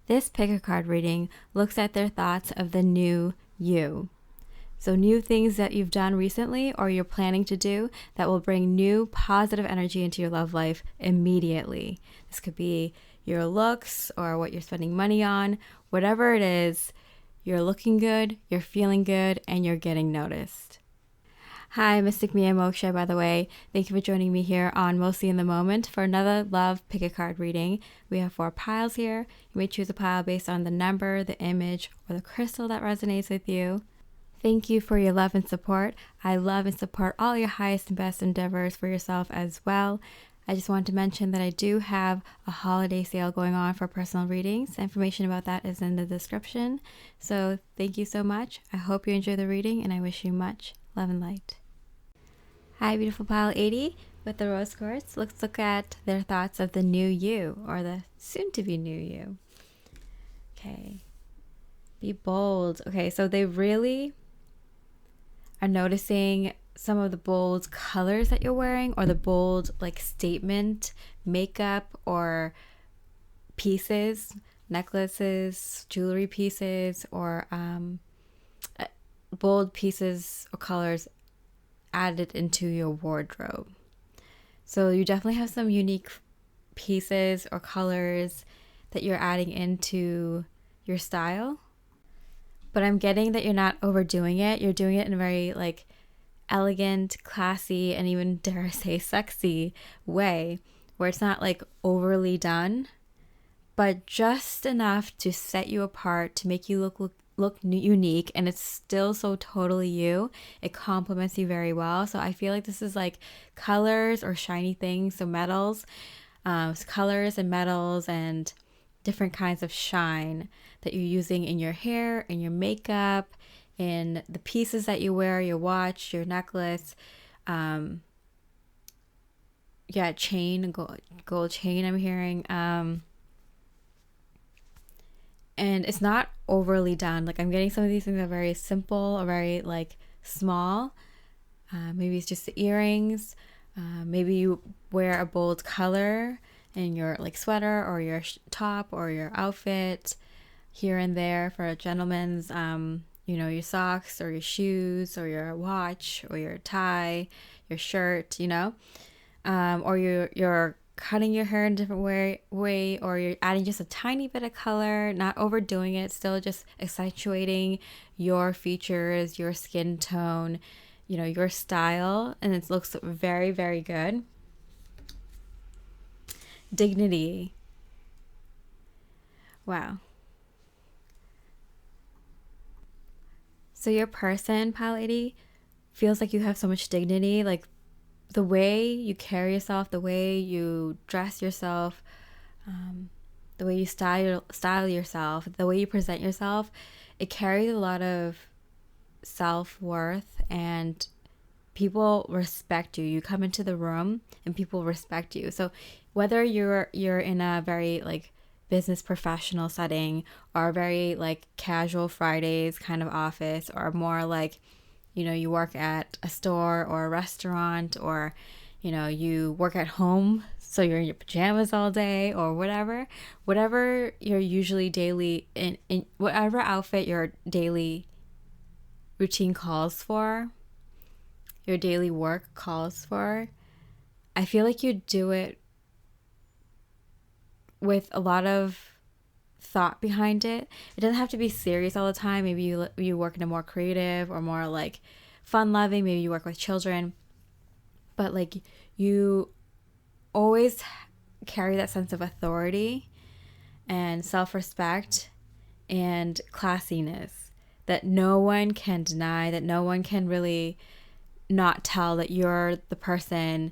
This pick a card reading looks at their thoughts of the new you. So new things that you've done recently or you're planning to do that will bring new positive energy into your love life immediately. This could be your looks or what you're spending money on. Whatever it is, you're looking good, you're feeling good, and you're getting noticed. Hi, Mystic Mia Moksha, by the way. Thank you for joining me here on Mostly in the Moment for another Love Pick a Card reading. We have 4 piles here. You may choose a pile based on the number, the image, or the crystal that resonates with you. Thank you for your love and support. I love and support all your highest and best endeavors for yourself as well. I just wanted to mention that I do have a holiday sale going on for personal readings. Information about that is in the description. So thank you so much. I hope you enjoy the reading and I wish you much love and light. Hi, beautiful pile 80 with the rose quartz. Let's look at their thoughts of the new you or the soon-to-be new you. Okay. Be bold. Okay, so they really are noticing some of the bold colors that you're wearing or the bold like statement makeup or pieces, necklaces, jewelry pieces, or bold pieces or colors added into your wardrobe. So you definitely have some unique pieces or colors that you're adding into your style. But I'm getting that you're not overdoing it. You're doing it in a very like elegant, classy, and even dare I say sexy way where it's not like overly done, but just enough to set you apart, to make you look unique, and it's still so totally you. It complements you very well. So I feel like this is like colors or shiny things, so metals, colors and metals and different kinds of shine that you're using in your hair, in your makeup, in the pieces that you wear, your watch, your necklace, chain, gold chain I'm hearing, and it's not overly done. Like I'm getting some of these things are very simple or very like small. Maybe it's just the earrings. Maybe you wear a bold color in your like sweater or your top or your outfit here and there. For a gentleman's, your socks or your shoes or your watch or your tie, your shirt, or you're cutting your hair in a different way, or you're adding just a tiny bit of color, not overdoing it, still just accentuating your features, your skin tone, your style, and it looks very, very good. Dignity. Wow. So your person, pile 80, feels like you have so much dignity, like the way you carry yourself, the way you dress yourself, the way you style yourself, the way you present yourself, it carries a lot of self-worth, and people respect you. You come into the room and people respect you. So whether you're in a very like business professional setting or a very like casual Fridays kind of office, or more like you work at a store or a restaurant, or you work at home so you're in your pajamas all day, or whatever you're usually daily in whatever outfit your daily routine calls for, your daily work calls for, I feel like you do it with a lot of thought behind it. It doesn't have to be serious all the time. Maybe you work in a more creative or more like fun loving, maybe you work with children, but like you always carry that sense of authority and self-respect and classiness that no one can deny, that no one can really not tell that you're the person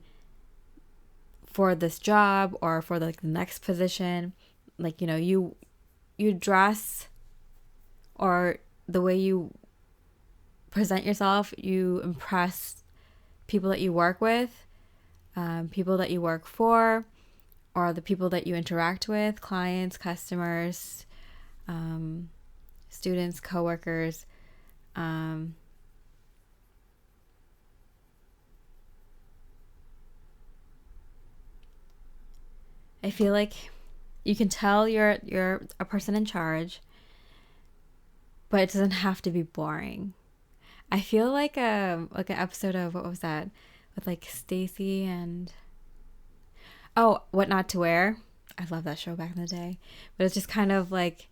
for this job or for like the next position. Like you dress, or the way you present yourself, you impress people that you work with, people that you work for, or the people that you interact with, clients, customers, students, coworkers. I feel like You can tell you're a person in charge, but it doesn't have to be boring. I feel like an episode of, what was that, with like Stacy and, oh, What Not to Wear. I love that show back in the day. But it's just kind of like,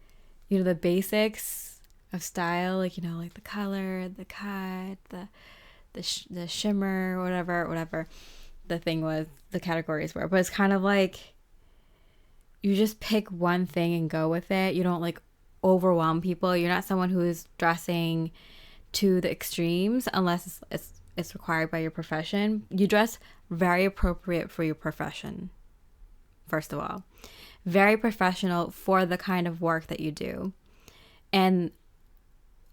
the basics of style, like, like the color, the cut, the shimmer, whatever the thing was, the categories were. But it's kind of like you just pick one thing and go with it. You don't like overwhelm people. You're not someone who is dressing to the extremes unless it's required by your profession. You dress very appropriate for your profession, first of all. Very professional for the kind of work that you do. And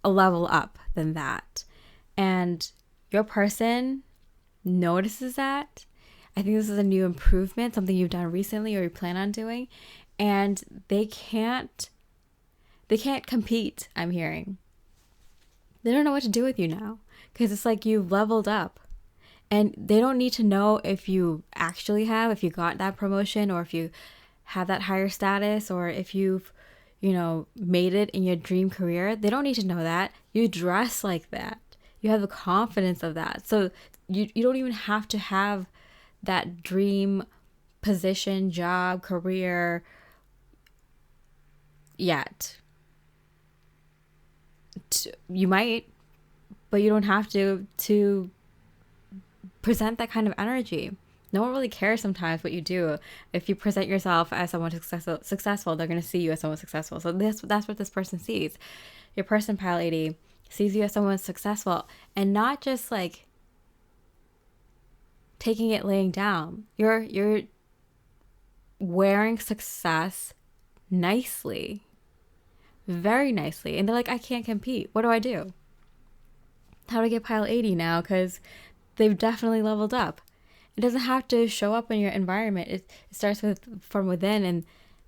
a level up than that. And your person notices that. I think this is a new improvement, something you've done recently or you plan on doing. And they can't compete, I'm hearing. They don't know what to do with you now. Because it's like you've leveled up. And they don't need to know if you actually have, if you got that promotion, or if you have that higher status, or if you've, made it in your dream career. They don't need to know that. You dress like that. You have the confidence of that. So you don't even have to have that dream position, job, career yet. You might, but you don't have to present that kind of energy. No one really cares sometimes what you do. If you present yourself as someone successful, they're going to see you as someone successful. So that's what this person sees. Your person, Pile 80, sees you as someone successful, and not just like taking it laying down. You're wearing success nicely, very nicely. And they're like, I can't compete. What do I do? How do I get Pile 80 now? Because they've definitely leveled up. It doesn't have to show up in your environment. It starts from within, and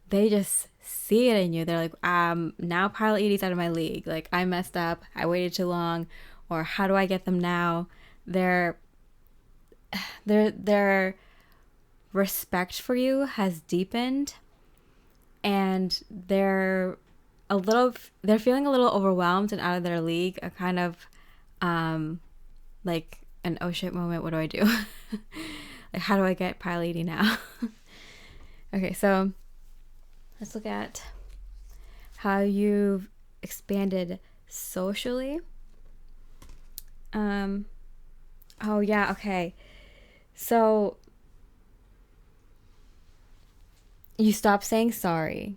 they just see it in you. They're like, now Pile 80's out of my league. Like, I messed up. I waited too long. Or how do I get them now? Their respect for you has deepened, and they're feeling a little overwhelmed and out of their league. A kind of like an oh shit moment. What do I do? Like, how do I get Pile 80 now? Okay, so let's look at how you've expanded socially. Oh yeah, okay. So you stop saying sorry.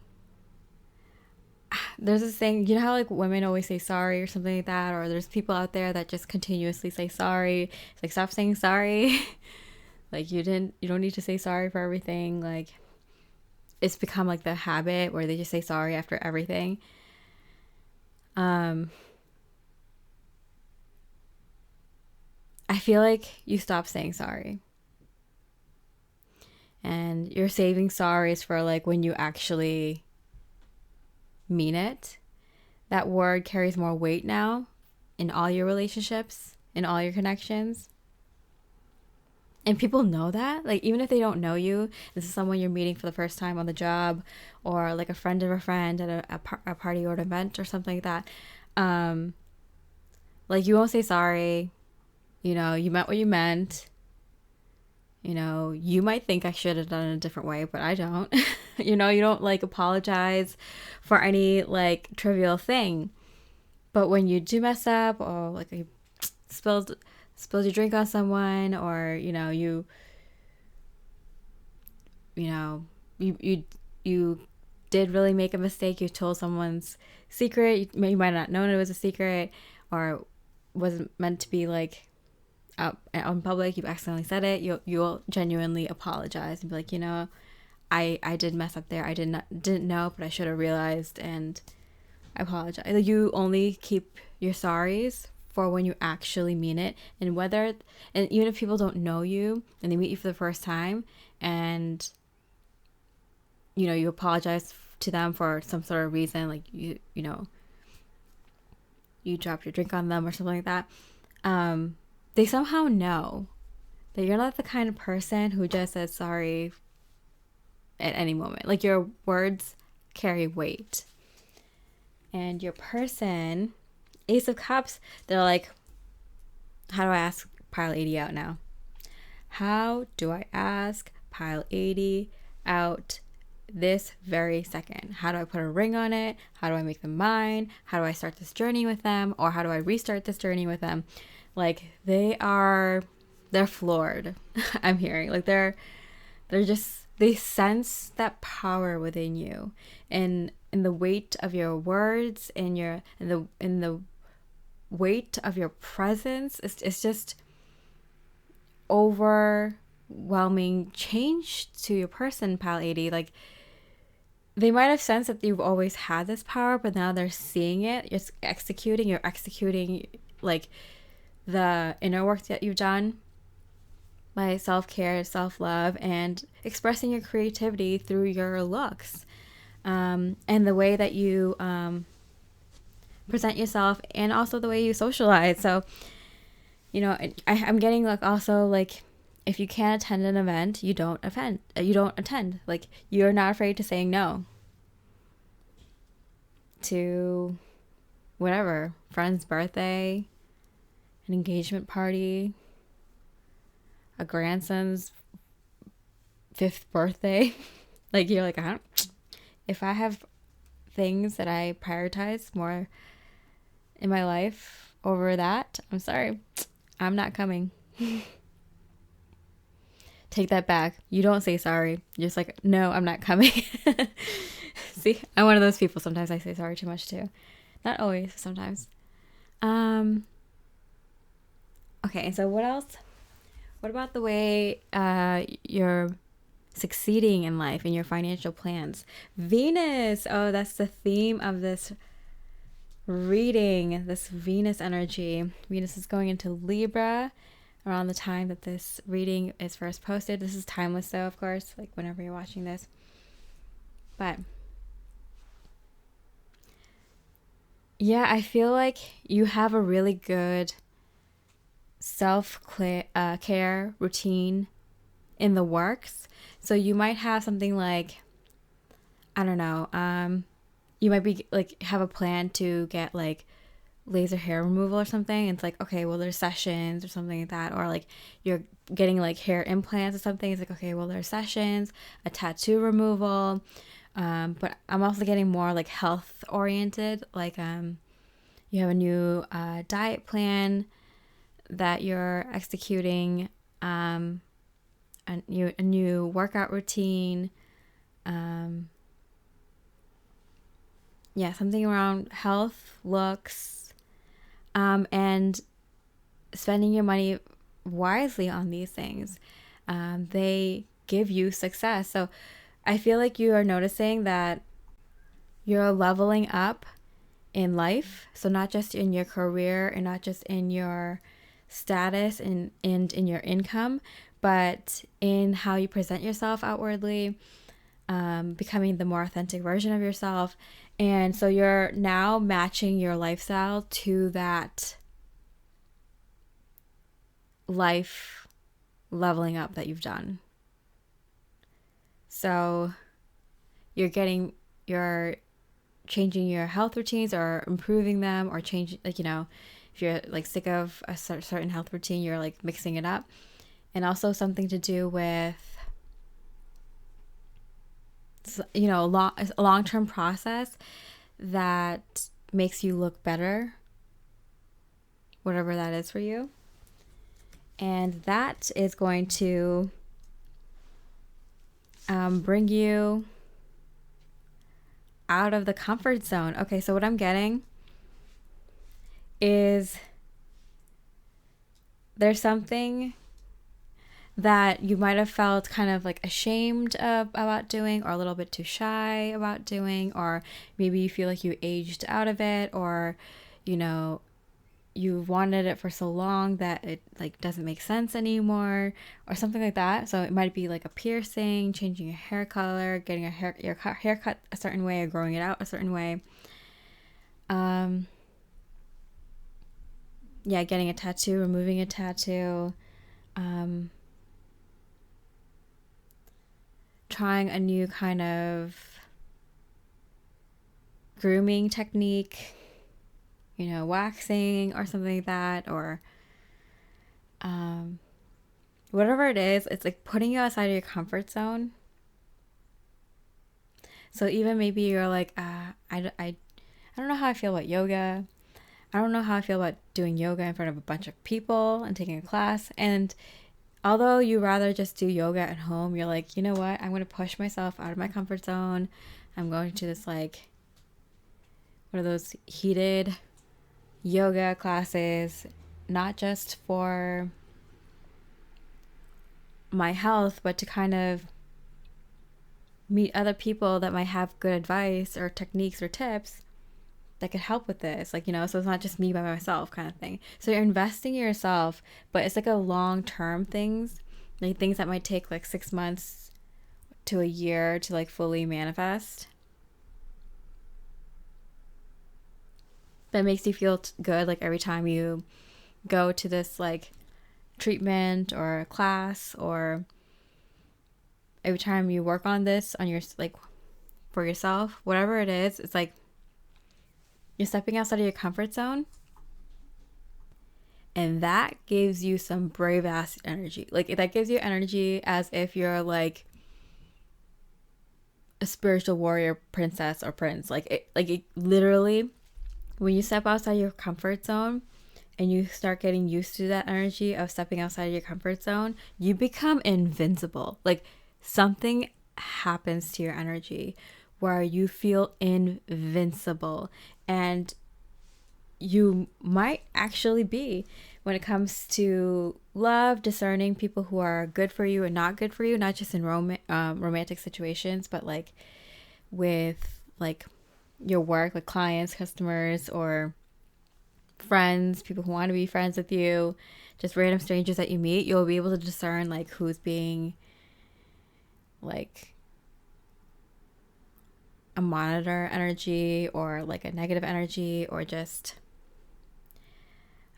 There's this thing, how like women always say sorry or something like that, or there's people out there that just continuously say sorry. It's like, stop saying sorry. Like, you don't need to say sorry for everything. Like, it's become like the habit where they just say sorry after everything. I feel like you stop saying sorry. And you're saving sorries for like when you actually mean it. That word carries more weight now in all your relationships, in all your connections. And people know that. Like, even if they don't know you, this is someone you're meeting for the first time on the job, or like a friend of a friend at a party or an event or something like that. Like, you won't say sorry. You meant what you meant. You might think I should have done it a different way, but I don't. You don't like apologize for any like trivial thing. But when you do mess up, or like you spilled your drink on someone, or you did really make a mistake, you told someone's secret, you might not have known it was a secret, or wasn't meant to be like out in public, you accidentally said it, you'll genuinely apologize and be like, I did mess up there, I didn't know, but I should have realized, and I apologize. Like, you only keep your sorries for when you actually mean it. And even if people don't know you and they meet you for the first time, and you apologize to them for some sort of reason, like you dropped your drink on them or something like that, they somehow know that you're not the kind of person who just says sorry at any moment. Like your words carry weight. And your person, Ace of Cups, they're like, how do I ask pile 80 out now? How do I ask pile 80 out this very second? How do I put a ring on it? How do I make them mine? How do I start this journey with them? Or how do I restart this journey with them? Like they're floored. I'm hearing like they're just, they sense that power within you, and in the weight of your words, in the weight of your presence. It's just overwhelming change to your person, pal 80. Like they might have sensed that you've always had this power, but now they're seeing it. You're executing like the inner work that you've done by self-care, self-love, and expressing your creativity through your looks, and the way that you present yourself, and also the way you socialize. So, you know, I'm getting like also like if you can't attend an event, you don't attend. Like you're not afraid to saying no to whatever, friend's birthday, an engagement party, a grandson's 5th birthday. Like you're like, if I have things that I prioritize more in my life over that, I'm sorry, I'm not coming. Take that back. You don't say sorry. You're just like, no, I'm not coming. See, I'm one of those people. Sometimes I say sorry too much too. Not always, sometimes. Okay, so what else? What about the way you're succeeding in life and your financial plans? Venus. Oh, that's the theme of this reading, this Venus energy. Venus is going into Libra around the time that this reading is first posted. This is timeless though, of course, like whenever you're watching this. But yeah, I feel like you have a really good self-care routine in the works. So you might have something like, I don't know, you might be like have a plan to get like laser hair removal or something. It's like, okay, well there's sessions or something like that, or like you're getting like hair implants or something. It's like, okay, well there's sessions, a tattoo removal. But I'm also getting more like health oriented, like you have a new diet plan that you're executing, a new workout routine, something around health, looks, and spending your money wisely on these things. They give you success. So I feel like you are noticing that you're leveling up in life. So not just in your career and not just in your status and in your income, but in how you present yourself outwardly, becoming the more authentic version of yourself. And so you're now matching your lifestyle to that life leveling up that you've done. So you're changing your health routines or improving them, or changing, like, you know, if you're like sick of a certain health routine, you're like mixing it up. And also something to do with, you know, a long-term process that makes you look better, whatever that is for you. And that is going to bring you out of the comfort zone. Okay, so what I'm getting is there's something that you might have felt kind of like ashamed of about doing, or a little bit too shy about doing, or maybe you feel like you aged out of it, or, you know, you wanted it for so long that it like doesn't make sense anymore, or something like that. So it might be like a piercing, changing your hair color, getting your hair cut a certain way, or growing it out a certain way. Getting a tattoo, removing a trying a new kind of grooming technique, waxing or something like that, or whatever it is, it's like putting you outside of your comfort zone. So even maybe you're like, I don't know how I feel about yoga. I don't know how I feel about doing yoga in front of a bunch of people and taking a class. And although you rather just do yoga at home, you're like, you know what? I'm going to push myself out of my comfort zone. I'm going to this what are those heated yoga classes, not just for my health, but to kind of meet other people that might have good advice or techniques or tips that could help with this. So it's not just me by myself kind of thing. So you're investing in yourself, but it's like a long-term things, like things that might take 6 months to a year to fully manifest. That makes you feel good every time you go to this treatment or a class, or every time you work on this on your for yourself, whatever it is, it's you're stepping outside of your comfort zone, and that gives you some brave ass energy. That gives you energy as if you're a spiritual warrior, princess or prince. It literally, when you step outside your comfort zone and you start getting used to that energy of stepping outside of your comfort zone, you become invincible. Something happens to your energy where you feel invincible, and you might actually be, when it comes to love, discerning people who are good for you and not good for you, not just in romantic situations, but with your work, clients, customers, or friends, people who want to be friends with you, just random strangers that you meet. You'll be able to discern who's being a monitor energy, or a negative energy, or just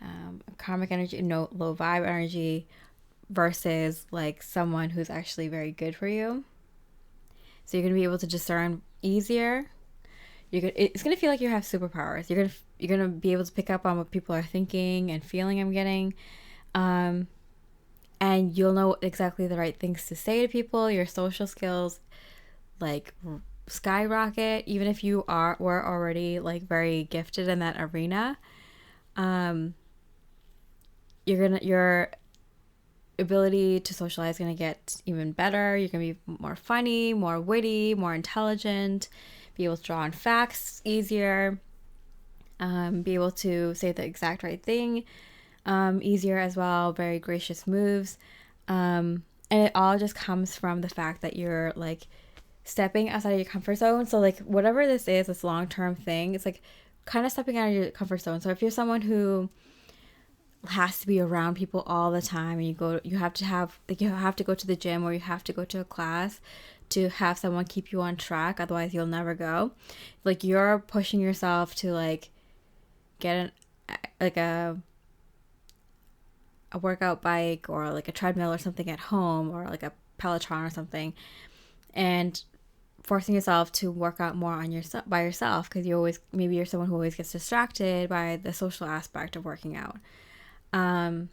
a karmic energy, low vibe energy, versus someone who's actually very good for you. So you're going to be able to discern easier. It's going to feel like you have superpowers. You're going to be able to pick up on what people are thinking and feeling, I'm getting. And you'll know exactly the right things to say to people. Your social skills skyrocket, even if you were already very gifted in that arena. Your ability to socialize is gonna get even better. You're gonna be more funny, more witty, more intelligent, be able to draw on facts easier, be able to say the exact right thing easier as well. Very gracious moves, and it all just comes from the fact that you're stepping outside of your comfort zone. So whatever this is, this long-term thing, it's kind of stepping out of your comfort zone. So if you're someone who has to be around people all the time, and you have to go to the gym, or you have to go to a class to have someone keep you on track, otherwise you'll never go. You're pushing yourself to get a workout bike, or a treadmill or something at home, or a Peloton or something, and forcing yourself to work out more on by yourself, because maybe you're someone who always gets distracted by the social aspect of working out. And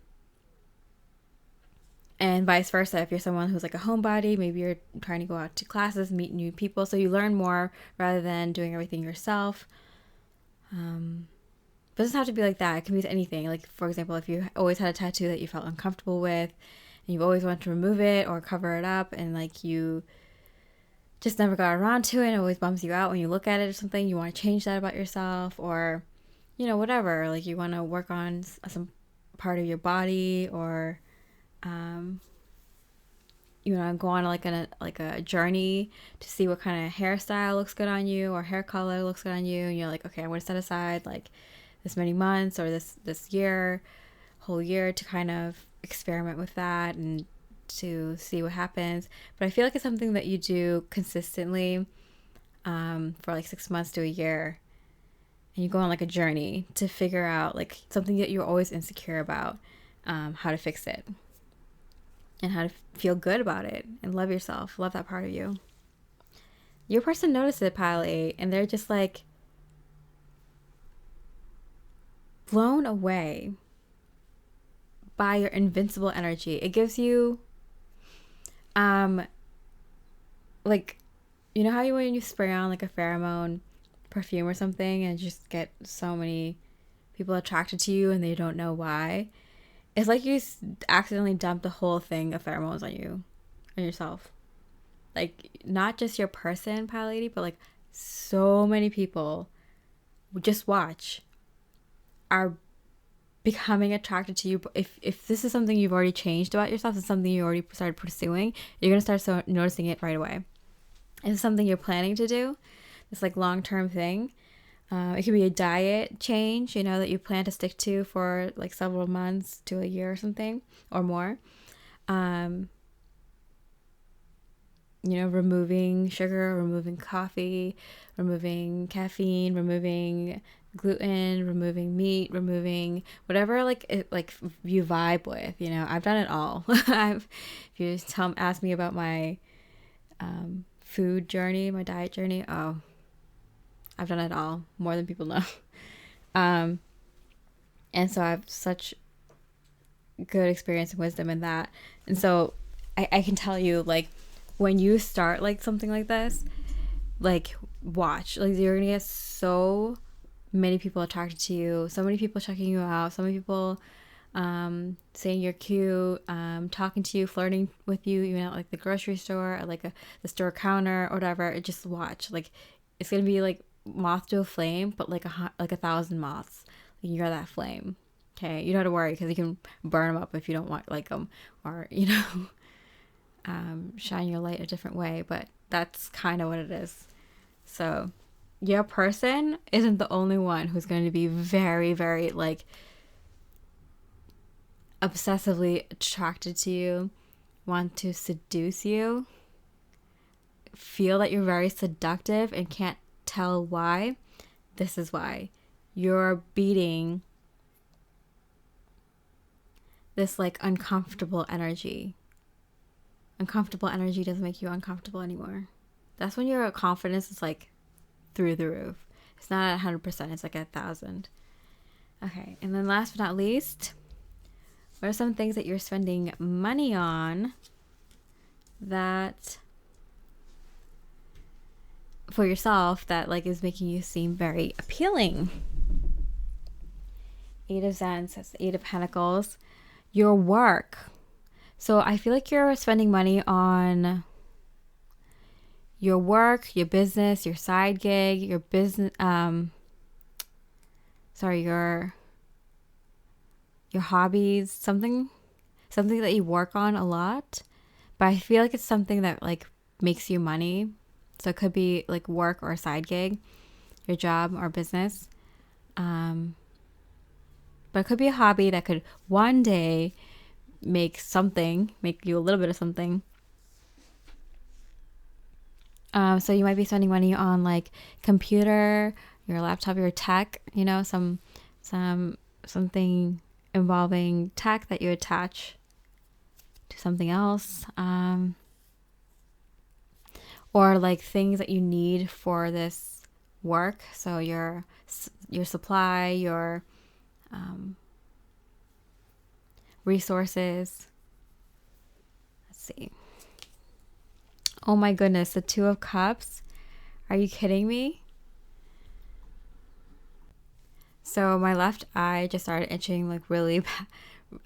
vice versa, if you're someone who's a homebody, maybe you're trying to go out to classes, meet new people, so you learn more rather than doing everything yourself. But it doesn't have to be like that. It can be anything. For example, if you always had a tattoo that you felt uncomfortable with, and you've always wanted to remove it or cover it up, and you just never got around to it, and it always bums you out when you look at it or something, you want to change that about yourself, or whatever, you want to work on some part of your body, or you want to go on a journey to see what kind of hairstyle looks good on you, or hair color looks good on you, and you're okay, I'm going to set aside this many months, or this whole year to kind of experiment with that and to see what happens. But I feel it's something that you do consistently for 6 months to a year, and you go on a journey to figure out something that you're always insecure about, how to fix it. and how to feel good about it and love yourself, love that part of you. Your person notices it, pile 8, and they're just like blown away by your invincible energy. It gives you like, you know how when you spray on like a pheromone perfume or something and just get so many people attracted to you and they don't know why? It's like you accidentally dumped the whole thing of pheromones on you, on yourself. Like, not just your person, pile lady, but like so many people, just watch, are becoming attracted to you. If this is something you've already changed about yourself, it's something you already started pursuing, you're going to start noticing it right away. If it's something you're planning to do, it's like long-term thing. It could be a diet change, you know, that you plan to stick to for like several months to a year or something or more. You know, removing sugar, removing coffee, removing caffeine, removing gluten, removing meat, removing whatever like you vibe with. You know, I've done it all. If you ask me about my food journey, my diet journey, oh, I've done it all, more than people know. And so I have such good experience and wisdom in that. And so I can tell you, like, when you start like something like this, like, watch, like, you're gonna get so many people attracted to you, so many people checking you out, so many people saying you're cute, talking to you, flirting with you, even at like the grocery store or like the store counter or whatever. Just watch, like, it's gonna be like moth to a flame, but like 1,000 moths. Like, you're that flame. Okay, you don't have to worry because you can burn them up if you don't want like them, or you know, shine your light a different way. But that's kind of what it is. So your person isn't the only one who's going to be very, very like obsessively attracted to you, want to seduce you, feel that you're very seductive and can't tell why. This is why you're beating this like uncomfortable energy. Uncomfortable energy doesn't make you uncomfortable anymore. That's when your confidence is like through the roof. It's not at 100%, it's like 1,000. Okay, and then last but not least, what are some things that you're spending money on that for yourself that like is making you seem very appealing? 8 of Wands, that's 8 of Pentacles. Your work. So I feel like you're spending money on your work, your business, your side gig, your business, your hobbies, something that you work on a lot, but I feel like it's something that like makes you money. So it could be like work or a side gig, your job or business. But it could be a hobby that could one day make you a little bit of something. So you might be spending money on like computer, your laptop, your tech, you know, something involving tech that you attach to something else. Or like things that you need for this work. So your supply, your resources. Let's see. Oh my goodness, the 2 of Cups. Are you kidding me? So my left eye just started itching like really bad,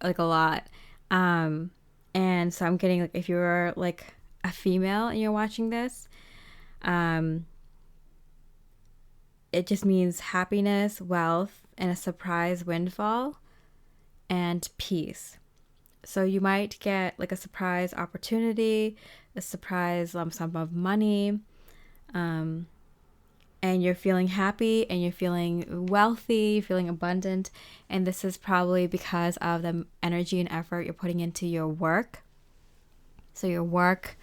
like a lot. And so I'm getting like, if you're like a female and you're watching this, it just means happiness, wealth, and a surprise windfall and peace. So you might get like a surprise opportunity, a surprise lump sum of money, and you're feeling happy and you're feeling wealthy, you're feeling abundant, and this is probably because of the energy and effort you're putting into your work. So your work,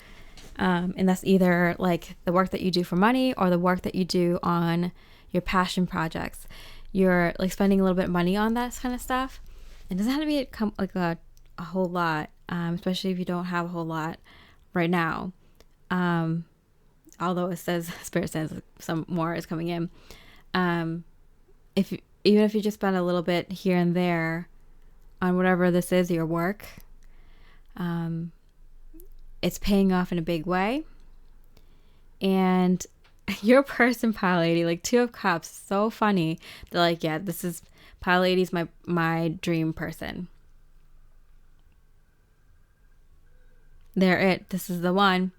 and that's either like the work that you do for money or the work that you do on your passion projects. You're like spending a little bit of money on that kind of stuff. It doesn't have to be like a a whole lot, especially if you don't have a whole lot right now. Although it says, Spirit says some more is coming in. Even if you just spend a little bit here and there on whatever this is, your work, it's paying off in a big way. And your person, Pile Lady, like Two of Cups, so funny. They're like, yeah, this is Pile Lady's my dream person. They're it. This is the one.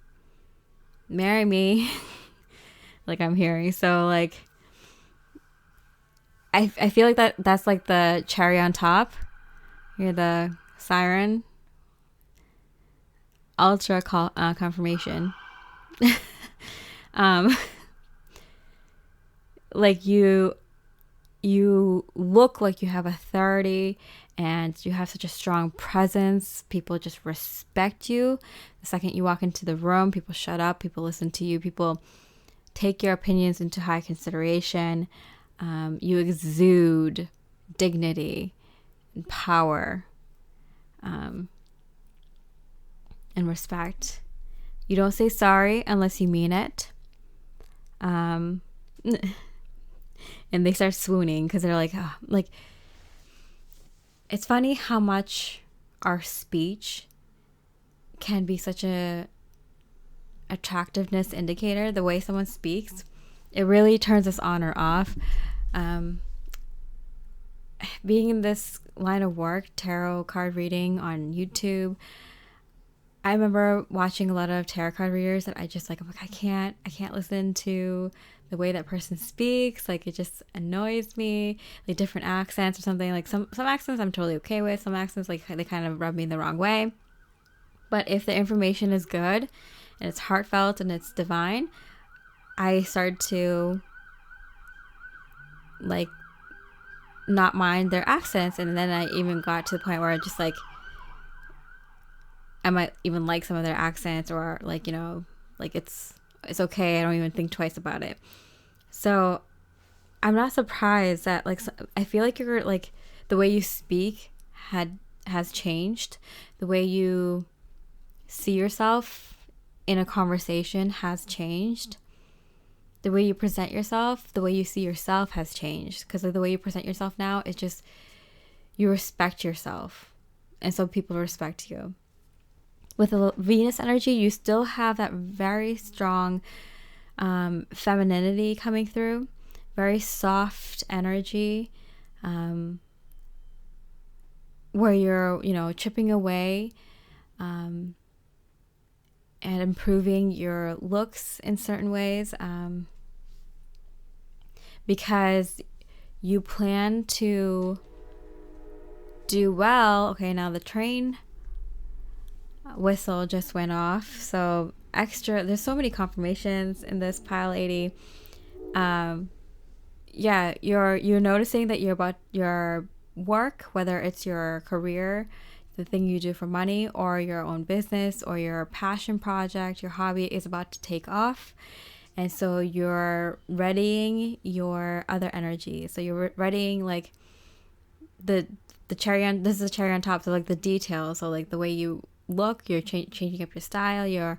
Marry me. Like I'm hearing. So like I feel like that's like the cherry on top. You're the siren. Ultra confirmation. Like you look like you have authority and you have such a strong presence. People just respect you. The second you walk into the room, people shut up, people listen to you, people take your opinions into high consideration. You exude dignity and power, and respect. You don't say sorry unless you mean it. And they start swooning because they're like, oh, like, it's funny how much our speech can be such a attractiveness indicator. The way someone speaks, it really turns us on or off. Being in this line of work, tarot card reading on YouTube, I remember watching a lot of tarot card readers that I'm like, I can't listen to the way that person speaks. Like, it just annoys me. Like different accents or something. Like some accents I'm totally okay with. Some accents, like, they kind of rub me the wrong way. But if the information is good and it's heartfelt and it's divine, I started to like not mind their accents. And then I even got to the point where I just like, I might even like some of their accents, or like, you know, like it's okay. I don't even think twice about it. So I'm not surprised that like, I feel like you're like, the way you speak has changed. The way you see yourself in a conversation has changed. The way you present yourself, the way you see yourself has changed. Because the way you present yourself now is just, you respect yourself. And so people respect you. With the Venus energy, you still have that very strong femininity coming through, very soft energy, where you're, you know, chipping away and improving your looks in certain ways, because you plan to do well. Okay, now the train whistle just went off, so there's so many confirmations in this Pile 80. Yeah, you're noticing that about your work, whether it's your career, the thing you do for money, or your own business, or your passion project, your hobby is about to take off. And so you're readying your other energy. So you're readying like the cherry on, this is a cherry on top, so like the details. So like the way you look, you're changing up your style, you're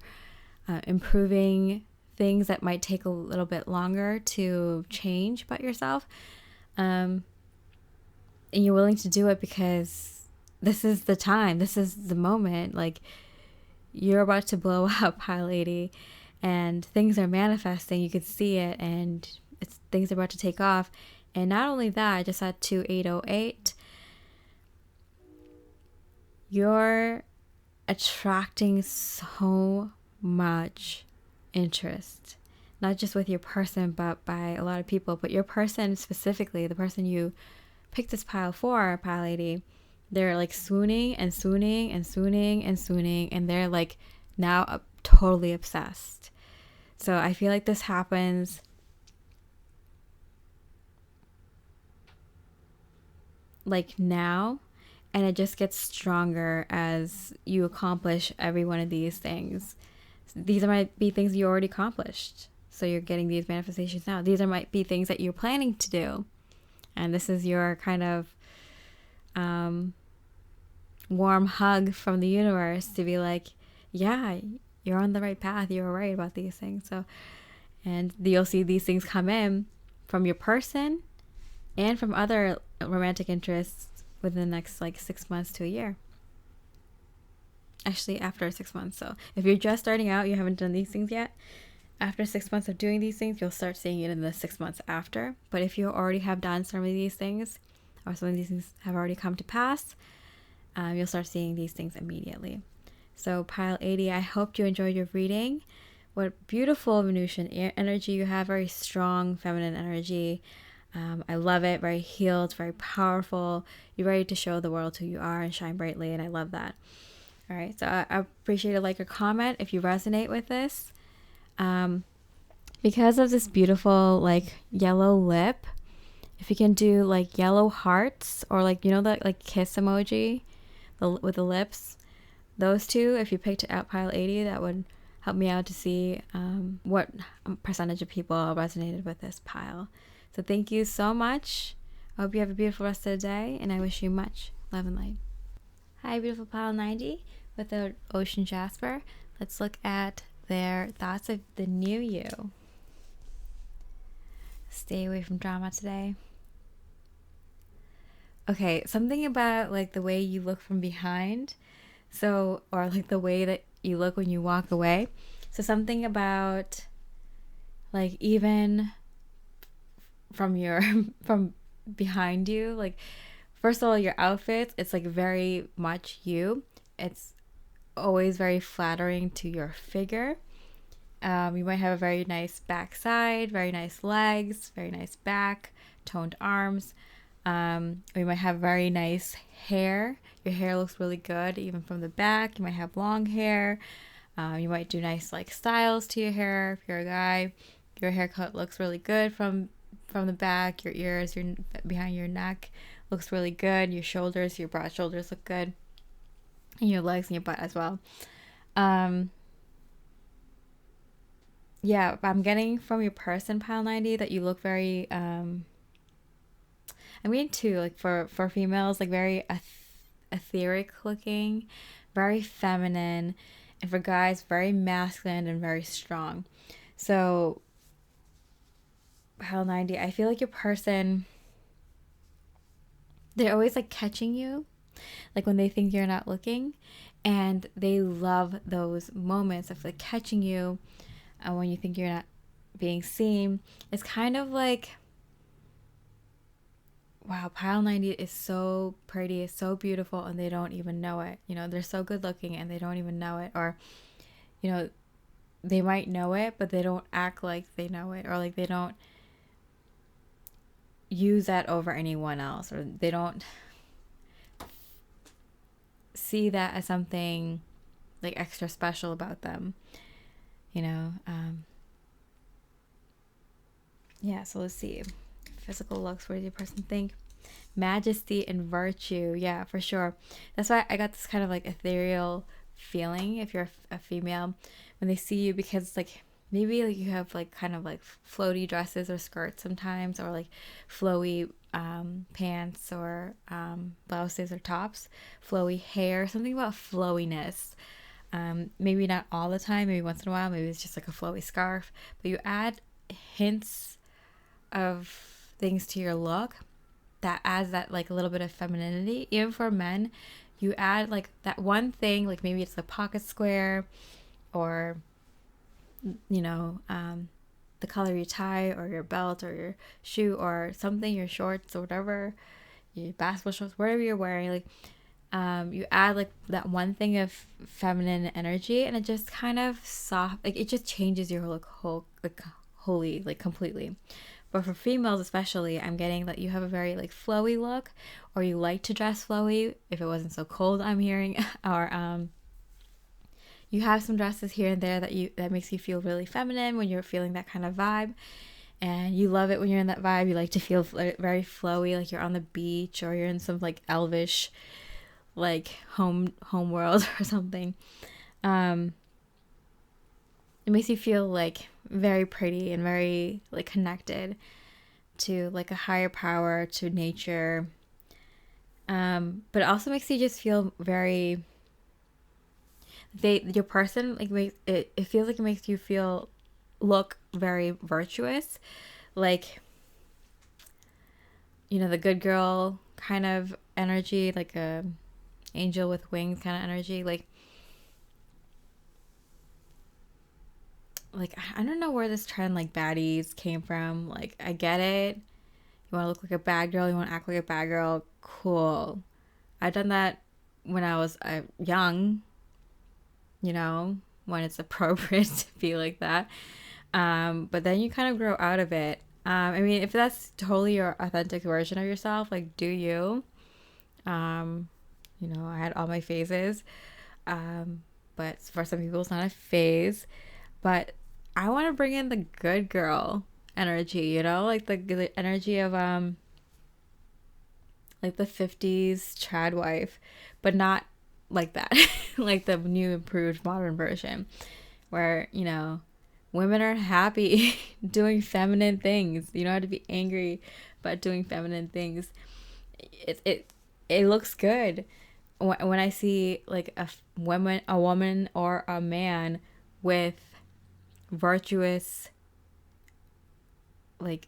improving things that might take a little bit longer to change about yourself, and you're willing to do it because this is the time, this is the moment. Like, you're about to blow up, Pile Lady, and things are manifesting. You can see it, and things are about to take off. And not only that, I just had 2808. You're attracting so much interest, not just with your person, but by a lot of people. But your person specifically, the person you picked this pile for, Pile Lady, they're like swooning and swooning and swooning and swooning, and they're like now totally obsessed. So I feel like this happens like now, and it just gets stronger as you accomplish every one of these things. These might be things you already accomplished, so you're getting these manifestations now. These might be things that you're planning to do, and this is your kind of warm hug from the universe to be like, yeah, you're on the right path. You were right about these things. So, and you'll see these things come in from your person and from other romantic interests within the next like 6 months to a year. Actually, after 6 months. So if you're just starting out, you haven't done these things yet, after 6 months of doing these things, you'll start seeing it in the 6 months after. But if you already have done some of these things, or some of these things have already come to pass, you'll start seeing these things immediately. So pile 80, I hope you enjoyed your reading. What beautiful Venusian energy you have, very strong feminine energy. I love it, very healed, very powerful. You're ready to show the world who you are and shine brightly, and I love that. All right, so I appreciate a like or comment if you resonate with this. Because of this beautiful like yellow lip, if you can do like yellow hearts or like, you know, that like kiss emoji with the lips, those two, if you picked out pile 80, that would help me out to see what percentage of people resonated with this pile. So thank you so much. I hope you have a beautiful rest of the day, and I wish you much love and light. Hi, beautiful pile 90 with the Ocean Jasper. Let's look at their thoughts of the new you. Stay away from drama today. Okay, something about like the way you look from behind. So, or like the way that you look when you walk away. So something about like even from your from behind you, like first of all, your outfits, it's like very much you. It's always very flattering to your figure. You might have a very nice backside, very nice legs, very nice back, toned arms. Or you might have very nice hair. Your hair looks really good even from the back. You might have long hair. You might do nice like styles to your hair. If you're a guy, your haircut looks really good from the back. Your ears, your behind your neck looks really good. Your shoulders, your broad shoulders look good, and your legs and your butt as well. Yeah, I'm getting from your person, pile 90, that you look very I'm getting too, like for females, like very etheric looking, very feminine, and for guys, very masculine and very strong. So pile 90, I feel like your person, they're always like catching you, like when they think you're not looking, and they love those moments of like catching you when you think you're not being seen. It's kind of like, wow, pile 90 is so pretty, it's so beautiful, and they don't even know it. You know, they're so good looking and they don't even know it. Or, you know, they might know it, but they don't act like they know it, or like they don't use that over anyone else, or they don't see that as something like extra special about them, you know. Yeah, so let's see. Physical looks, what does your person think? Majesty and virtue, yeah, for sure. That's why I got this kind of like ethereal feeling if you're a female when they see you, because like maybe like you have like kind of like floaty dresses or skirts sometimes, or like flowy pants or blouses or tops, flowy hair, something about flowiness. Maybe not all the time, maybe once in a while, maybe it's just like a flowy scarf, but you add hints of things to your look that adds that like a little bit of femininity. Even for men, you add like that one thing, like maybe it's the pocket square, or you know, the color of your tie or your belt or your shoe or something, your shorts or whatever, your basketball shorts, whatever you're wearing, like you add like that one thing of feminine energy, and it just kind of soft, like it just changes your look wholly, like completely. But for females especially, I'm getting that you have a very like flowy look, or you like to dress flowy if it wasn't so cold, I'm hearing, or you have some dresses here and there that makes you feel really feminine when you're feeling that kind of vibe, and you love it when you're in that vibe. You like to feel very flowy, like you're on the beach or you're in some like elvish like home world or something. It makes you feel like very pretty and very like connected to like a higher power, to nature, But it also makes you just feel very, your person, like, makes it feels like it makes you feel, look very virtuous, like, the good girl kind of energy, like a angel with wings kind of energy, like I don't know where this trend like baddies came from. Like, I get it. You want to look like a bad girl, you want to act like a bad girl, cool. I've done that when I was young, when it's appropriate to be like that. But then you kind of grow out of it. I mean, if that's totally your authentic version of yourself, like, do you? I had all my phases. But for some people, it's not a phase. But I want to bring in the good girl energy, like the energy of like the 50s trad wife, but not like that. Like the new improved modern version where, women are happy doing feminine things. You don't have to be angry about doing feminine things. It looks good when I see like a woman or a man with virtuous like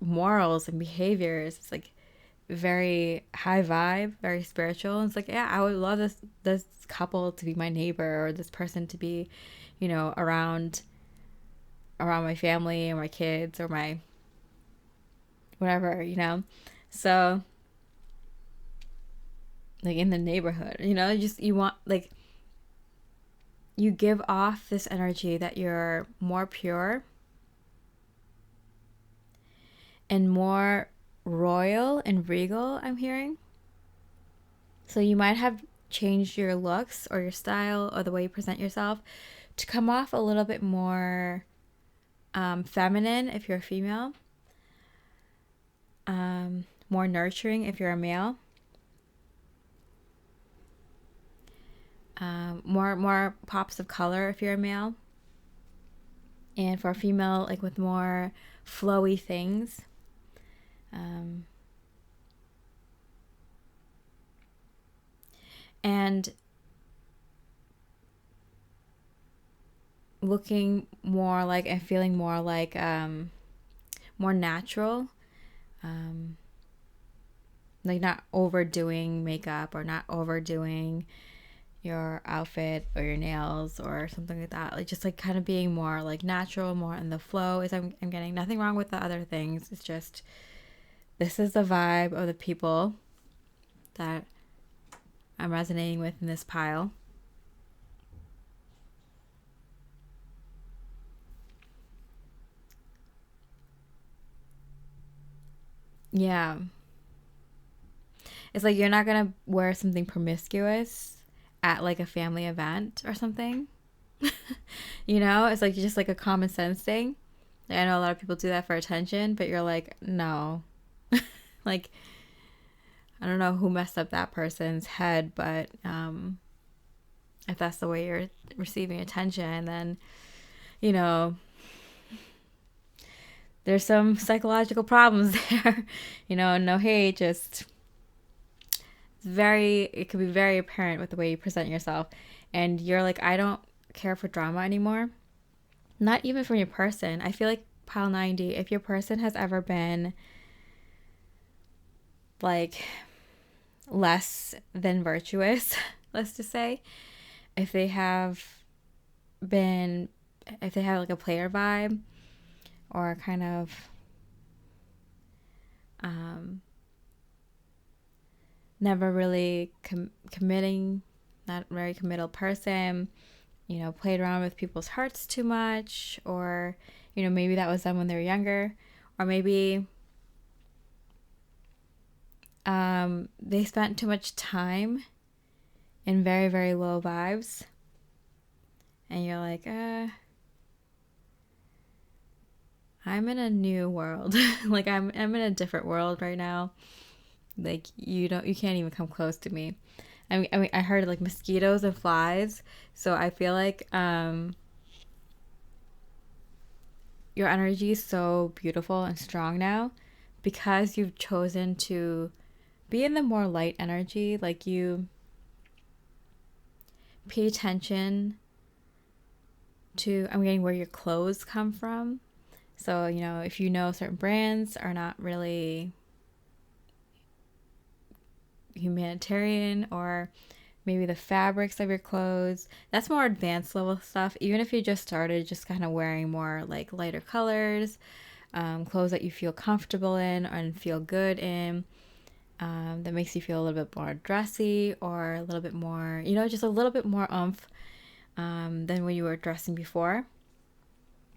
morals and behaviors. It's like very high vibe, very spiritual. And it's like, yeah, I would love this couple to be my neighbor, or this person to be, around my family or my kids or my whatever, So like in the neighborhood, just you want, like, you give off this energy that you're more pure and more royal and regal, I'm hearing. So you might have changed your looks or your style or the way you present yourself to come off a little bit more feminine if you're a female, more nurturing if you're a male, more pops of color if you're a male, and for a female, like with more flowy things. And looking more like and feeling more like more natural, like not overdoing makeup or not overdoing your outfit or your nails or something like that. Like just like kind of being more like natural, more in the flow. I'm getting nothing wrong with the other things. It's just, this is the vibe of the people that I'm resonating with in this pile. Yeah. It's like you're not going to wear something promiscuous at like a family event or something. It's like just like a common sense thing. Like, I know a lot of people do that for attention, but you're like, no. Like, I don't know who messed up that person's head, but if that's the way you're receiving attention, then, there's some psychological problems there. No hate, just it could be very apparent with the way you present yourself. And you're like, I don't care for drama anymore. Not even from your person. I feel like pile 90, if your person has ever been like less than virtuous, let's just say, if they have like a player vibe, or kind of never really committing, not very committal person, played around with people's hearts too much, or maybe that was them when they were younger, or maybe they spent too much time in very, very low vibes, and you're like, I'm in a new world. Like I'm in a different world right now. Like you can't even come close to me. I mean, I heard like mosquitoes and flies. So I feel like your energy is so beautiful and strong now because you've chosen to be in the more light energy. Like you pay attention to, I'm getting where your clothes come from. So, you know, if you know certain brands are not really humanitarian, or maybe the fabrics of your clothes, that's more advanced level stuff. Even if you just started just kind of wearing more like lighter colors, clothes that you feel comfortable in and feel good in, that makes you feel a little bit more dressy, or a little bit more, you know, just a little bit more oomph than when you were dressing before.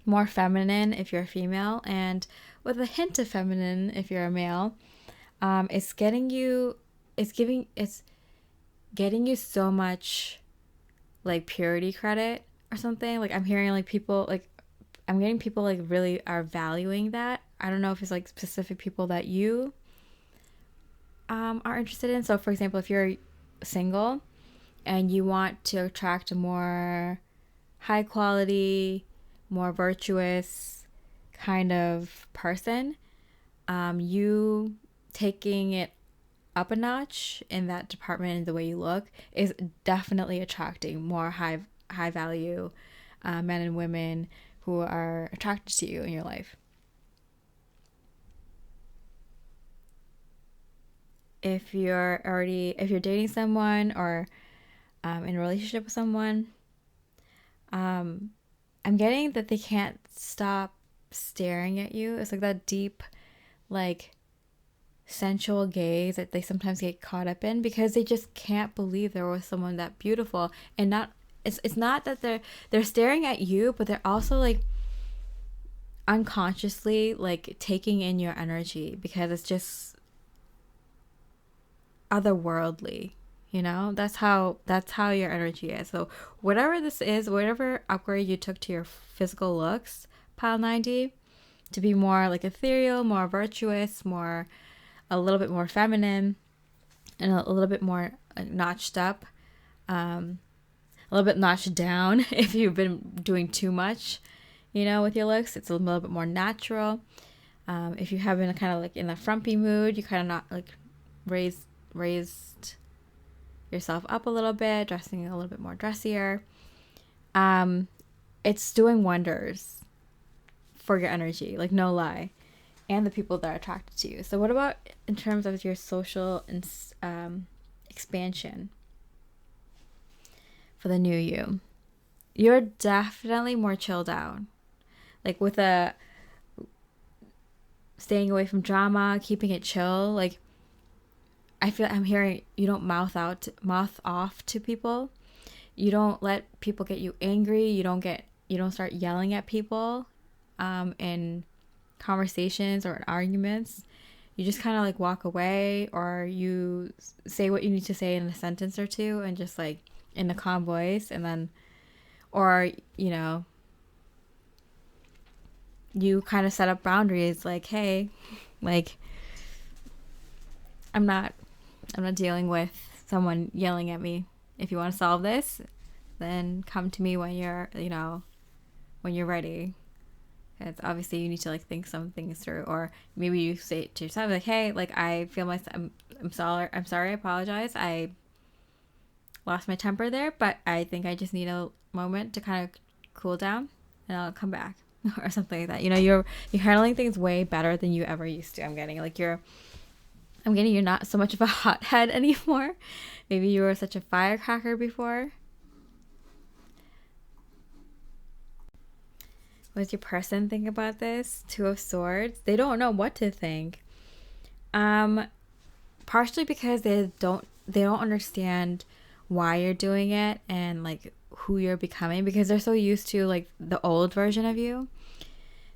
More feminine if you're a female, and with a hint of feminine if you're a male. It's getting you so much like purity credit or something. Like I'm hearing like people, like I'm getting people like really are valuing that. I don't know if it's like specific people that you are interested in. So for example, if you're single and you want to attract a more high quality, more virtuous kind of person, you taking it up a notch in that department and the way you look is definitely attracting more high value men and women who are attracted to you in your life. If you're dating someone, or in a relationship with someone, I'm getting that they can't stop staring at you. It's like that deep, like sensual gaze that they sometimes get caught up in, because they just can't believe there was someone that beautiful. And not, it's not that they're staring at you, but they're also like unconsciously like taking in your energy, because it's just otherworldly. You know, that's how your energy is. So whatever this is, whatever upgrade you took to your physical looks, Pile 90, to be more like ethereal, more virtuous, more, a little bit more feminine, and a little bit more notched up, a little bit notched down if you've been doing too much, you know, with your looks. It's a little bit more natural. If you have been kind of like in a frumpy mood, you kind of not like raised yourself up a little bit, dressing a little bit more dressier. It's doing wonders for your energy, like no lie, and the people that are attracted to you. So what about in terms of your social expansion for the new you? You're definitely more chilled out, like with a staying away from drama, keeping it chill. Like I feel I'm hearing you don't mouth off to people. You don't let people get you angry. You don't start yelling at people in conversations or in arguments. You just kind of like walk away, or you say what you need to say in a sentence or two, and just like in a calm voice, and then, or you know, you kind of set up boundaries, like, hey, like I'm not dealing with someone yelling at me. If you want to solve this, then come to me when you're ready. It's obviously you need to like think some things through, or maybe you say it to yourself, like, hey, like I feel I'm sorry, I apologize, I lost my temper there, but I think I just need a moment to kind of cool down, and I'll come back, or something like that. You know, you're handling things way better than you ever used to. I'm getting you're not so much of a hothead anymore. Maybe you were such a firecracker before. What does your person think about this? Two of Swords. They don't know what to think. Partially because they don't understand why you're doing it, and like who you're becoming, because they're so used to like the old version of you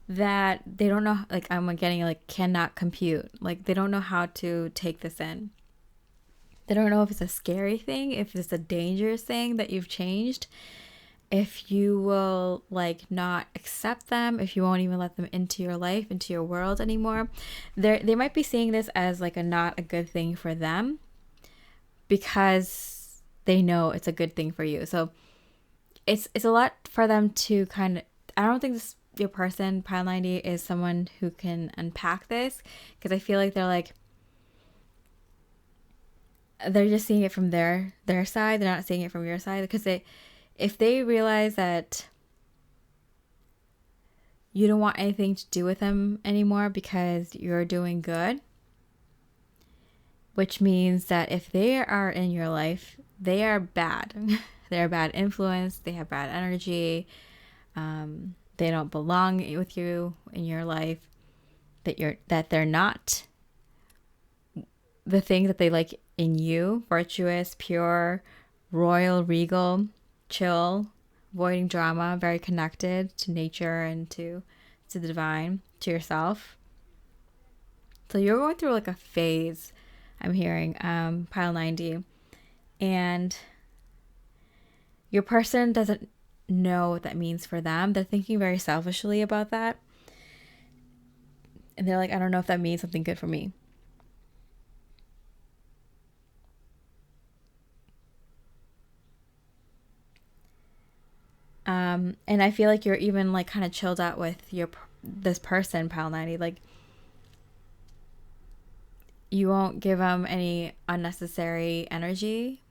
that they don't know, like I'm getting like cannot compute. Like they don't know how to take this in. They don't know if it's a scary thing, if it's a dangerous thing that you've changed, if you will like not accept them, if you won't even let them into your life, into your world anymore. They might be seeing this as like not a good thing for them, because they know it's a good thing for you. So it's a lot for them to kind of, I don't think your person, Pile 90, is someone who can unpack this, because I feel like they're like, they're just seeing it from their side. They're not seeing it from your side, because if they realize that you don't want anything to do with them anymore because you're doing good, which means that if they are in your life, they are bad. They're a bad influence. They have bad energy. They don't belong with you in your life. That they're not the things that they like in you: virtuous, pure, royal, regal, chill, avoiding drama, very connected to nature and to the divine, to yourself. So you're going through like a phase, I'm hearing, pile 90, and your person doesn't know what that means for them. They're thinking very selfishly about that, and they're like, I don't know if that means something good for me. And I feel like you're even like kind of chilled out with this person, pile 90. Like, you won't give them any unnecessary energy.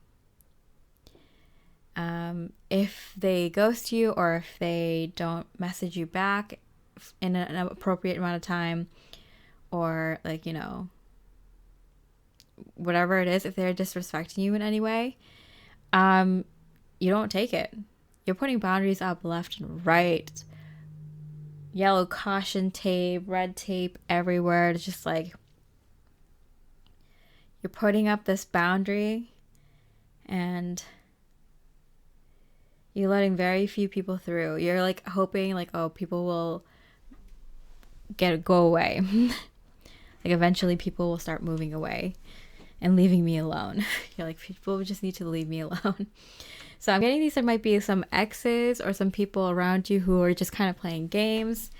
If they ghost you, or if they don't message you back in an appropriate amount of time, or like, whatever it is, if they're disrespecting you in any way, you don't take it. You're putting boundaries up left and right. Yellow caution tape, red tape everywhere. It's just like, you're putting up this boundary, and you're letting very few people through. You're like hoping like, oh, people will go away. Like, eventually people will start moving away and leaving me alone. You're like, people just need to leave me alone. So I'm getting these, there might be some exes or some people around you who are just kind of playing games,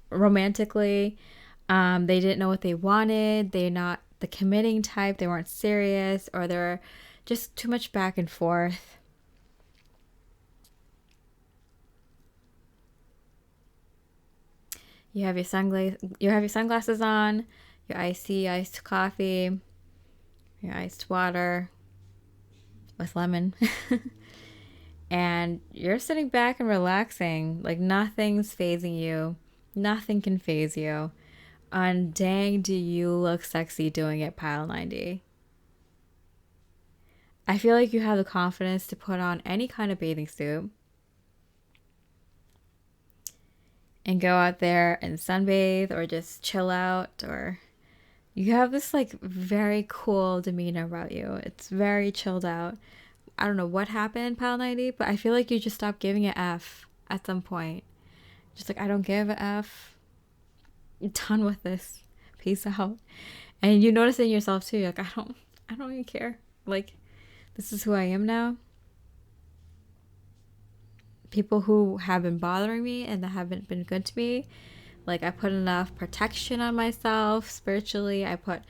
romantically. They didn't know what they wanted. They're not the committing type. They weren't serious, or they're just too much back and forth. You have your sunglasses on, your iced coffee, your iced water with lemon. And you're sitting back and relaxing, like nothing's phasing you. Nothing can phase you. And dang, do you look sexy doing it, pile 90. I feel like you have the confidence to put on any kind of bathing suit and go out there and sunbathe, or just chill out, or you have this like very cool demeanor about you. It's very chilled out. I don't know what happened, pile 90, but I feel like you just stopped giving an F at some point. Just like, I don't give a F. You're done with this. Peace out. And you notice it in yourself too. You're like, I don't even care. Like, this is who I am now. People who have been bothering me and that haven't been good to me, like, I put enough protection on myself spiritually. I put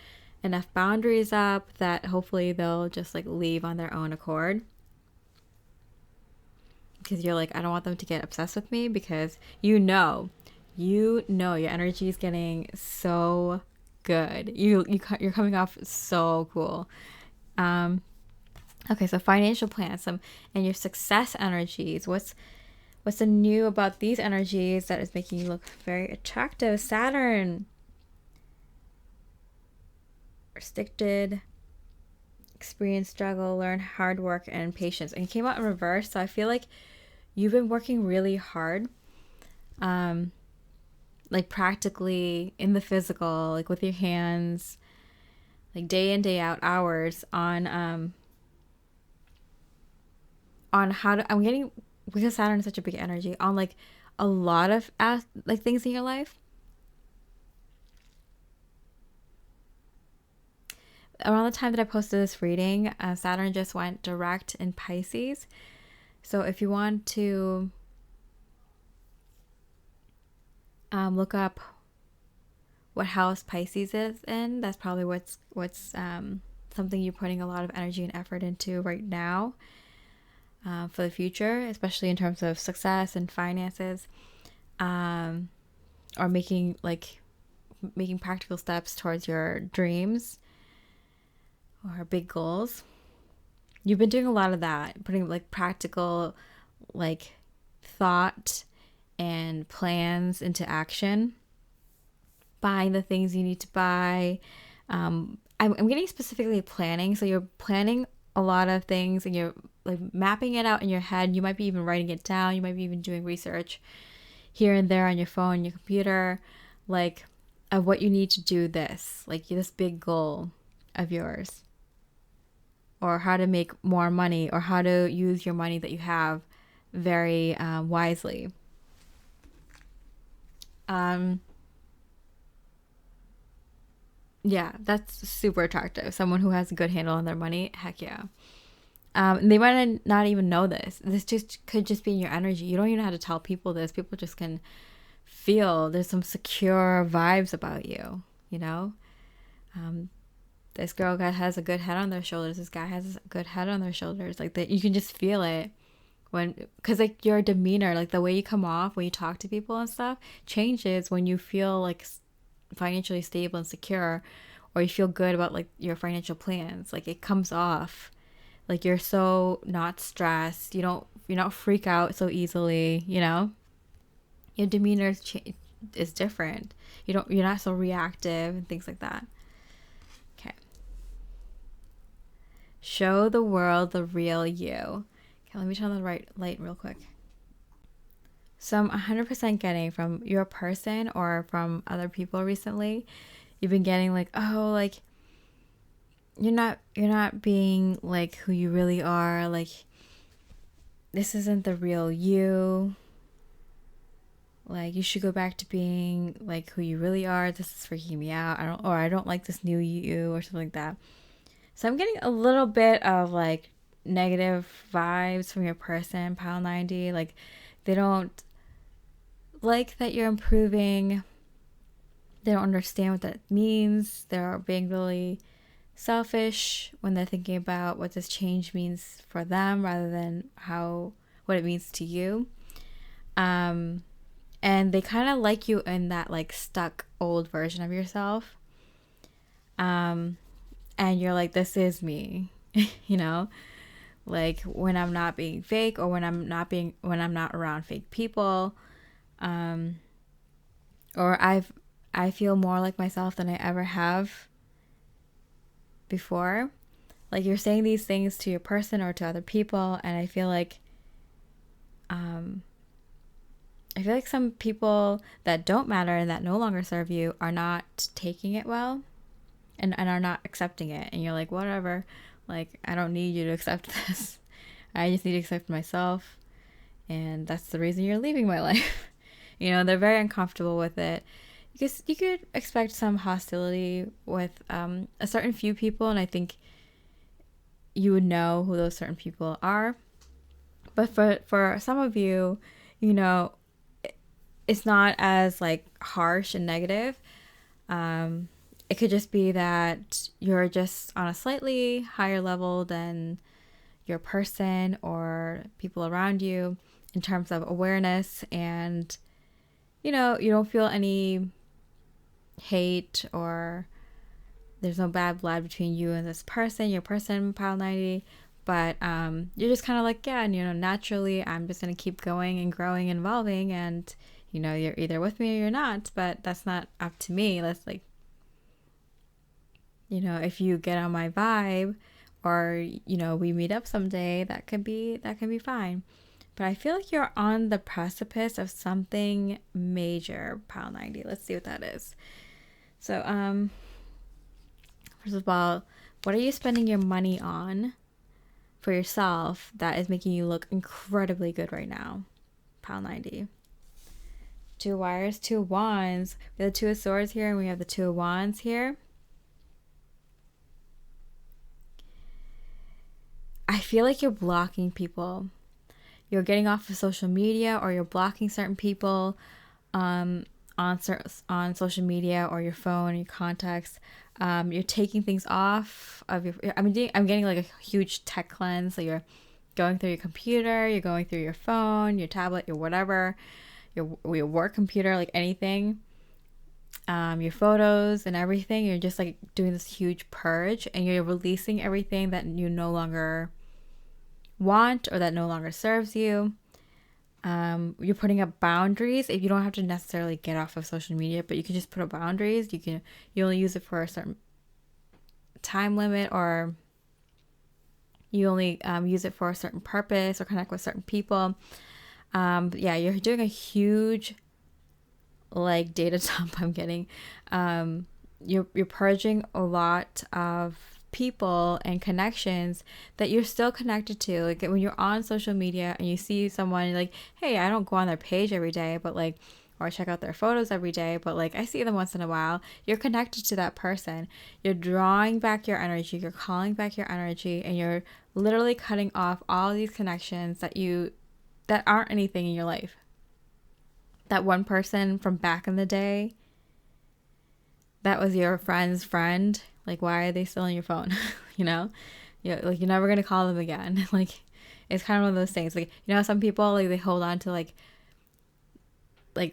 enough boundaries up that hopefully they'll just like leave on their own accord. Because you're like, I don't want them to get obsessed with me, because you know your energy is getting so good. You're coming off so cool. Okay, so financial plans, and your success energies. What's the new about these energies that is making you look very attractive? Saturn. Restricted, experience struggle, learn hard work and patience. And it came out in reverse, so I feel like you've been working really hard, like practically in the physical, like with your hands, like day in day out, hours on how to, I'm getting, because Saturn is such a big energy, on like a lot of like things in your life. Around the time that I posted this reading, Saturn just went direct in Pisces. So if you want to look up what house Pisces is in, that's probably what's something you're putting a lot of energy and effort into right now, for the future, especially in terms of success and finances, or making practical steps towards your dreams. or big goals. You've been doing a lot of that, putting like practical, like thought and plans into action, buying the things you need to buy. I'm getting specifically planning. So you're planning a lot of things and you're like mapping it out in your head. You might be even writing it down. You might be even doing research here and there on your phone, your computer, like of what you need to do this big goal of yours, or how to make more money, or how to use your money that you have very wisely. Yeah, that's super attractive. Someone who has a good handle on their money, heck yeah. They might not even know this. This just could just be in your energy. You don't even have to tell people this. People just can feel there's some secure vibes about you, you know? This girl guy has a good head on their shoulders. This guy has a good head on their shoulders. Like that, you can just feel it because like your demeanor, like the way you come off when you talk to people and stuff changes when you feel like financially stable and secure, or you feel good about like your financial plans. Like it comes off like you're so not stressed. You're not freak out so easily, you know? Your demeanor is different. You're not so reactive and things like that. Okay. Show the world the real you. Okay, let me turn on the right light real quick. So I'm 100% getting from your person or from other people recently, you've been getting like, oh, like you're not being like who you really are. Like this isn't the real you. Like you should go back to being like who you really are. This is freaking me out. I don't like this new you or something like that. So I'm getting a little bit of like negative vibes from your person, Pile 90. Like they don't like that you're improving. They don't understand what that means. They're being really selfish when they're thinking about what this change means for them rather than what it means to you. And they kind of like you in that like stuck old version of yourself. And you're like, this is me, you know, like when I'm not being fake, or when I'm not around fake people. Or I feel more like myself than I ever have before. Like you're saying these things to your person or to other people, and I feel like some people that don't matter and that no longer serve you are not taking it well, and are not accepting it. And you're like, whatever, like I don't need you to accept this. I just need to accept myself, and that's the reason you're leaving my life. You know, they're very uncomfortable with it. Because you could expect some hostility with a certain few people, and I think you would know who those certain people are. But for some of you, you know, it's not as like harsh and negative. It could just be that you're just on a slightly higher level than your person or people around you in terms of awareness, and you know, you don't feel any hate, or there's no bad blood between you and this person, your person, Pile 90. But you're just kind of like, yeah, and you know, naturally I'm just gonna keep going and growing and evolving, and you know, you're either with me or you're not, but that's not up to me. That's like, you know, if you get on my vibe, or you know, we meet up someday, that can be fine. But I feel like you're on the precipice of something major, Pile 90. Let's see what that is. So, first of all, what are you spending your money on for yourself that is making you look incredibly good right now, Pile 90? 2 wires, 2 wands. We have the 2 of swords here, and we have the 2 of wands here. I feel like you're blocking people. You're getting off of social media, or you're blocking certain people on social media or your phone, your contacts. You're taking things off of your. I'm getting like a huge tech cleanse. So you're going through your computer, you're going through your phone, your tablet, your whatever, your work computer, like anything. your photos and everything. You're just like doing this huge purge, and you're releasing everything that you no longer want or that no longer serves you. You're putting up boundaries. If you don't have to necessarily get off of social media, but you can just put up boundaries. You only use it for a certain time limit, or you only use it for a certain purpose or connect with certain people. Yeah, you're doing a huge like data dump. I'm getting. You're purging a lot of people and connections that you're still connected to. Like when you're on social media and you see someone, you're like, hey, I don't go on their page every day, but like, or check out their photos every day, but like I see them once in a while. You're connected to that person. You're drawing back your energy. You're calling back your energy, and you're literally cutting off all these connections that aren't anything in your life. That one person from back in the day that was your friend's friend, like why are they still on your phone? you know like you're never gonna call them again. Like it's kind of one of those things, like some people like they hold on to like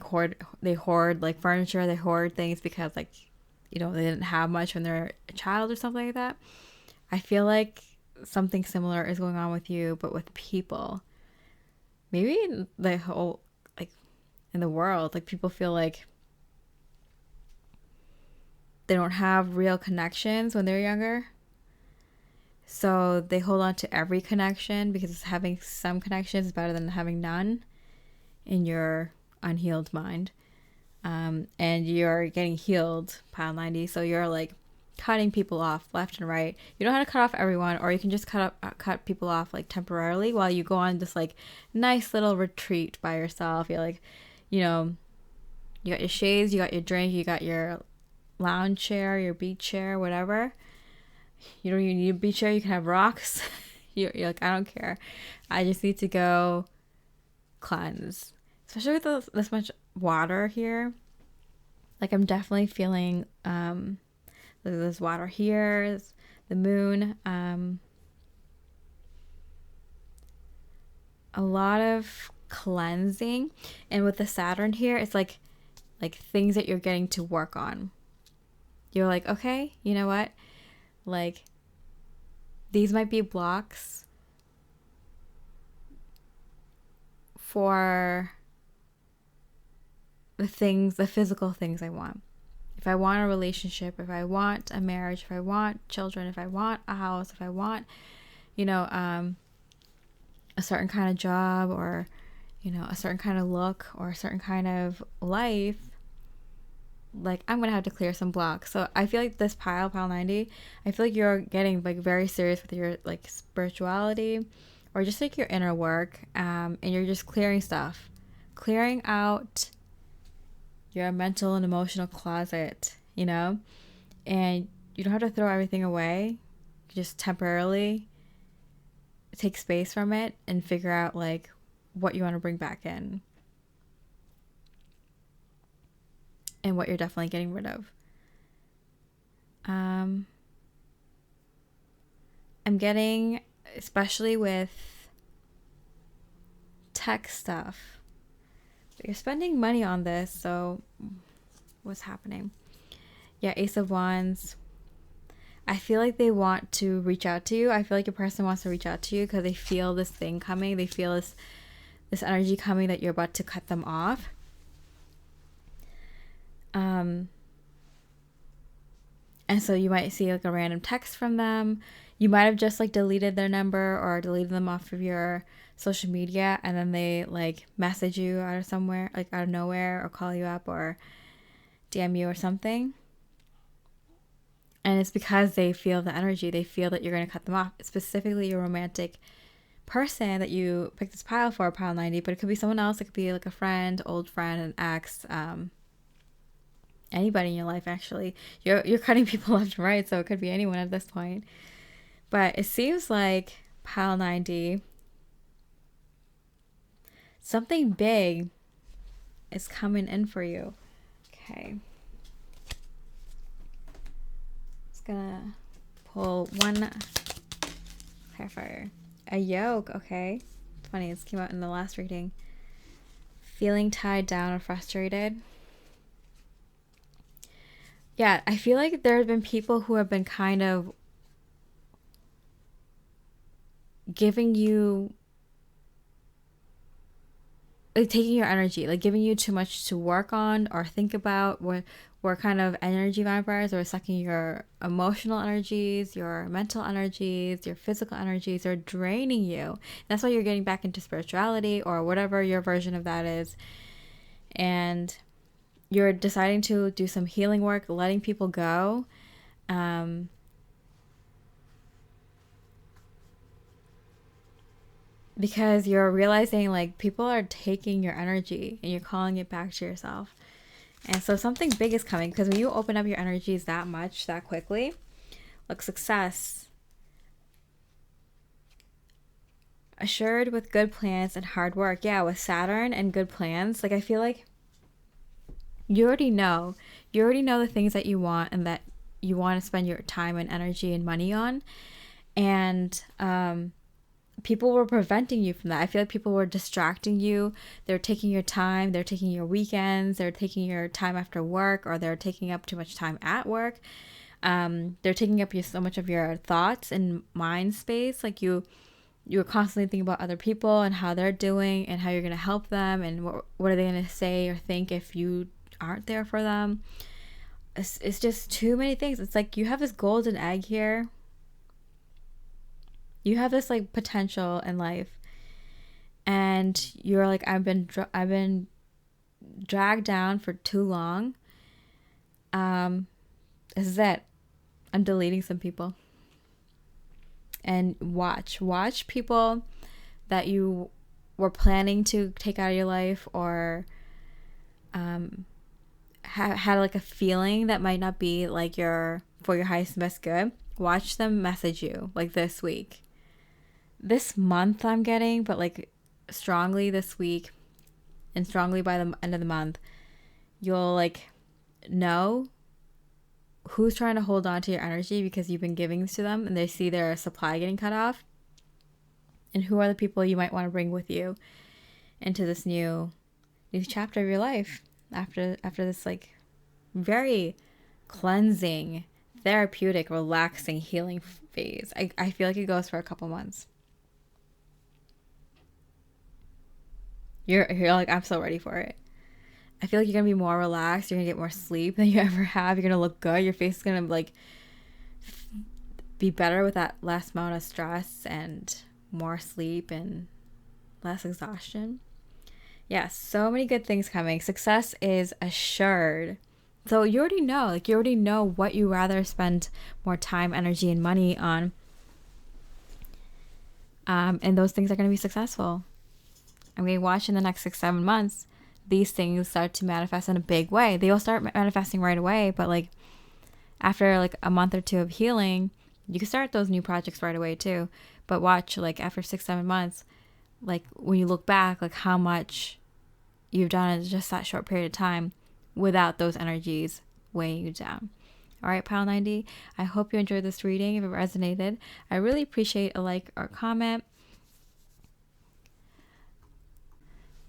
hoard like furniture, they hoard things because like they didn't have much when they're a child or something like that. I feel like something similar is going on with you, but with people. Maybe in the whole like in the world, like people feel like they don't have real connections when they're younger. So they hold on to every connection because having some connections is better than having none in your unhealed mind. And you're getting healed, pile 90. So you're like cutting people off left and right. You don't have to cut off everyone, or you can just cut people off like temporarily while you go on this like nice little retreat by yourself. You're like, you got your shades, you got your drink, you got your lounge chair, your beach chair, whatever. You don't even need a beach chair. You can have rocks. you're like, I don't care. I just need to go cleanse. Especially with this much water here. Like I'm definitely feeling there's water here, there's the moon. A lot of cleansing. And with the Saturn here, it's like things that you're getting to work on. You're like, okay, you know what? Like, these might be blocks for the physical things I want. If I want a relationship, if I want a marriage, if I want children, if I want a house, if I want, a certain kind of job, or, a certain kind of look, or a certain kind of life, like I'm gonna have to clear some blocks. So I feel like this pile 90, I feel like you're getting like very serious with your like spirituality, or just like your inner work, and you're just clearing out your mental and emotional closet, and you don't have to throw everything away. You just temporarily take space from it and figure out like what you want to bring back in. And what you're definitely getting rid of. I'm getting, especially with tech stuff, you're spending money on this, so what's happening? Yeah, Ace of Wands. I feel like they want to reach out to you. I feel like a person wants to reach out to you because they feel this thing coming. They feel this energy coming that you're about to cut them off. And so you might see like a random text from them. You might have just like deleted their number or deleted them off of your social media, and then they like message you out of somewhere, like out of nowhere, or call you up or DM you or something. And it's because they feel the energy. They feel that you're going to cut them off. Specifically your romantic person that you picked this pile for, pile 90, but it could be someone else. It could be like a friend, old friend, an ex, anybody in your life. Actually, you're cutting people left and right, so it could be anyone at this point. But it seems like pile 90, something big is coming in for you. Okay, just gonna pull one clarifier. A yoke. Okay, funny, this came out in the last reading. Feeling tied down or frustrated. Yeah, I feel like there have been people who have been kind of giving you, like taking your energy, like giving you too much to work on or think about. We're kind of energy vampires, or sucking your emotional energies, your mental energies, your physical energies, or draining you. That's why you're getting back into spirituality or whatever your version of that is. And you're deciding to do some healing work, letting people go. Because you're realizing like people are taking your energy and you're calling it back to yourself. And so something big is coming, because when you open up your energies that much, that quickly, like success, assured with good plans and hard work. Yeah, with Saturn and good plans, like I feel like you already know. You already know the things that you want and that you want to spend your time and energy and money on. And people were preventing you from that. I feel like people were distracting you. They're taking your time. They're taking your weekends. They're taking your time after work, or they're taking up too much time at work. They're taking up so much of your thoughts and mind space. Like you're constantly thinking about other people and how they're doing and how you're going to help them and what are they going to say or think if you aren't there for them. It's just too many things. It's like you have this golden egg here. You have this like potential in life, and you're like, I've been dragged down for too long. This is it. I'm deleting some people. And watch people that you were planning to take out of your life, or had like a feeling that might not be like for your highest and best good. Watch them message you like this week, this month I'm getting, but like strongly this week and strongly by the end of the month, you'll like know who's trying to hold on to your energy because you've been giving to them and they see their supply getting cut off, and who are the people you might want to bring with you into this new chapter of your life after this like very cleansing, therapeutic, relaxing, healing phase. I feel like it goes for a couple months. You're like, I'm so ready for it. I feel like you're gonna be more relaxed. You're gonna get more sleep than you ever have. You're gonna look good. Your face is gonna like be better with that less amount of stress and more sleep and less exhaustion. Yeah, so many good things coming. Success is assured. So you already know, what you rather spend more time, energy, and money on. And those things are going to be successful. I'm going to watch in the next 6-7 months, these things start to manifest in a big way. They will start manifesting right away, but like after like a month or two of healing, you can start those new projects right away too. But watch, like after 6-7 months, like when you look back, like how much you've done in just that short period of time without those energies weighing you down. All right, Pile 90, I hope you enjoyed this reading. If it resonated, I really appreciate a like or comment.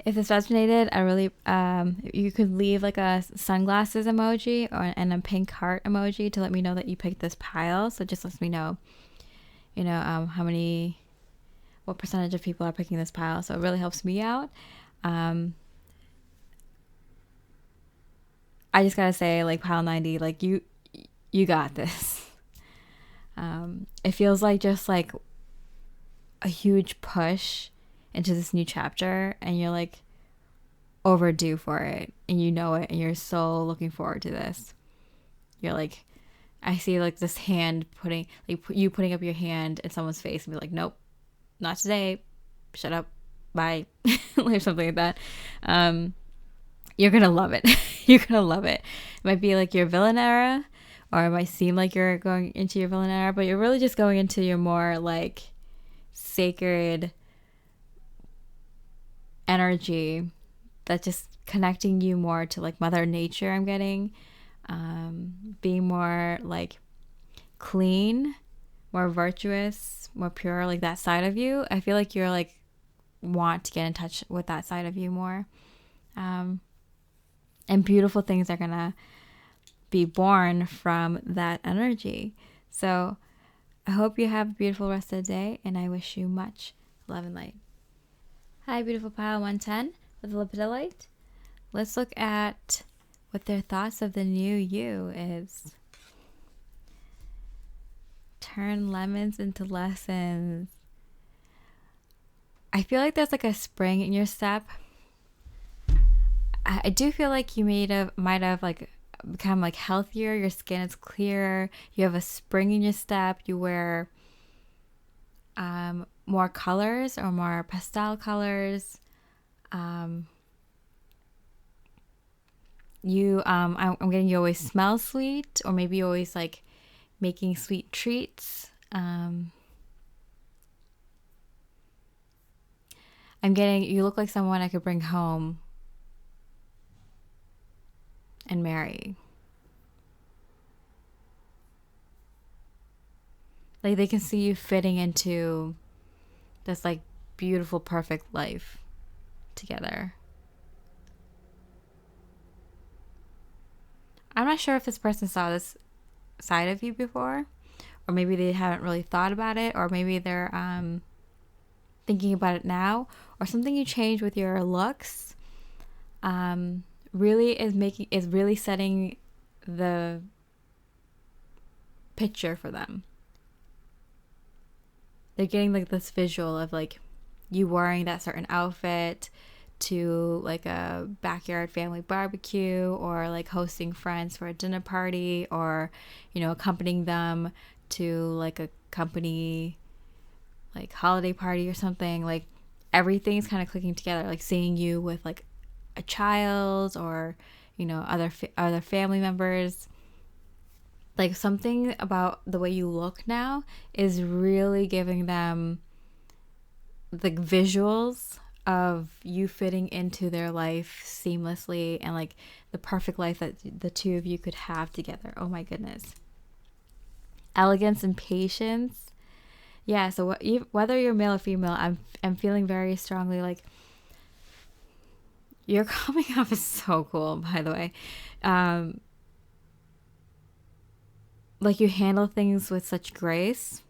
If this resonated, I really, you could leave like a sunglasses emoji and a pink heart emoji to let me know that you picked this pile. So it just lets me know, what percentage of people are picking this pile. So it really helps me out. I just gotta say, like Pile 90, like you got this. It feels like just like a huge push into this new chapter, and you're like overdue for it, and you know it, and you're so looking forward to this. You're like, I see like this hand putting up your hand in someone's face and be like, nope, not today, shut up, bye, or something like that. You're gonna love it. You're gonna love it. It might be like your villain era, or it might seem like you're going into your villain era, but you're really just going into your more like sacred energy that's just connecting you more to like Mother Nature. I'm getting being more like clean, more virtuous, more pure, like that side of you. I feel like you're like want to get in touch with that side of you more, and beautiful things are gonna be born from that energy. So I hope you have a beautiful rest of the day, and I wish you much love and light. Hi, beautiful pile 110 with Lepidalite. Let's look at what their thoughts of the new you is. Turn lemons into lessons. I feel like there's like a spring in your step. I do feel like you might have like become like healthier. Your skin is clearer. You have a spring in your step. You wear more colors or more pastel colors. I'm getting you always smell sweet, or maybe you always like making sweet treats. I'm getting you look like someone I could bring home and marry. Like they can see you fitting into this like beautiful, perfect life together. I'm not sure if this person saw this side of you before, or maybe they haven't really thought about it, or maybe they're thinking about it now, or something you changed with your looks really is really setting the picture for them. They're getting like this visual of like you wearing that certain outfit to like a backyard family barbecue, or like hosting friends for a dinner party, or accompanying them to like a company like holiday party or something. Like everything's kind of clicking together, like seeing you with like a child, or other family members. Like something about the way you look now is really giving them the visuals of you fitting into their life seamlessly, and like the perfect life that the two of you could have together. Oh my goodness. Elegance and patience. Yeah, so whether you're male or female, I'm feeling very strongly like you're coming off as so cool, by the way. Like you handle things with such grace.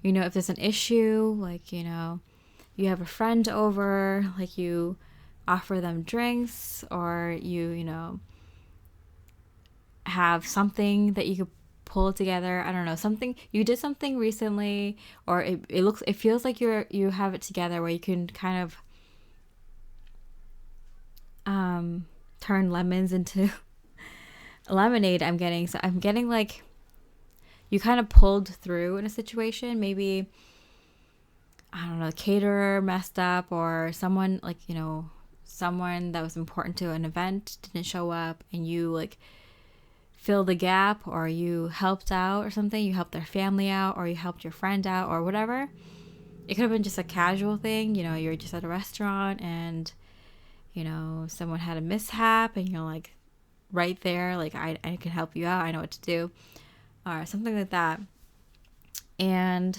If there's an issue, like, you have a friend over, like you offer them drinks, or you have something that you could pull together. I don't know, something you did something recently, or it feels like you have it together where you can kind of turn lemons into lemonade. I'm getting like you kind of pulled through in a situation. Maybe, I don't know, the caterer messed up, or someone like, someone that was important to an event didn't show up, and you like fill the gap, or you helped out or something. You helped their family out, or you helped your friend out, or whatever. It could have been just a casual thing. You're just at a restaurant, and someone had a mishap, and you're like right there, like I can help you out, I know what to do, or something like that. And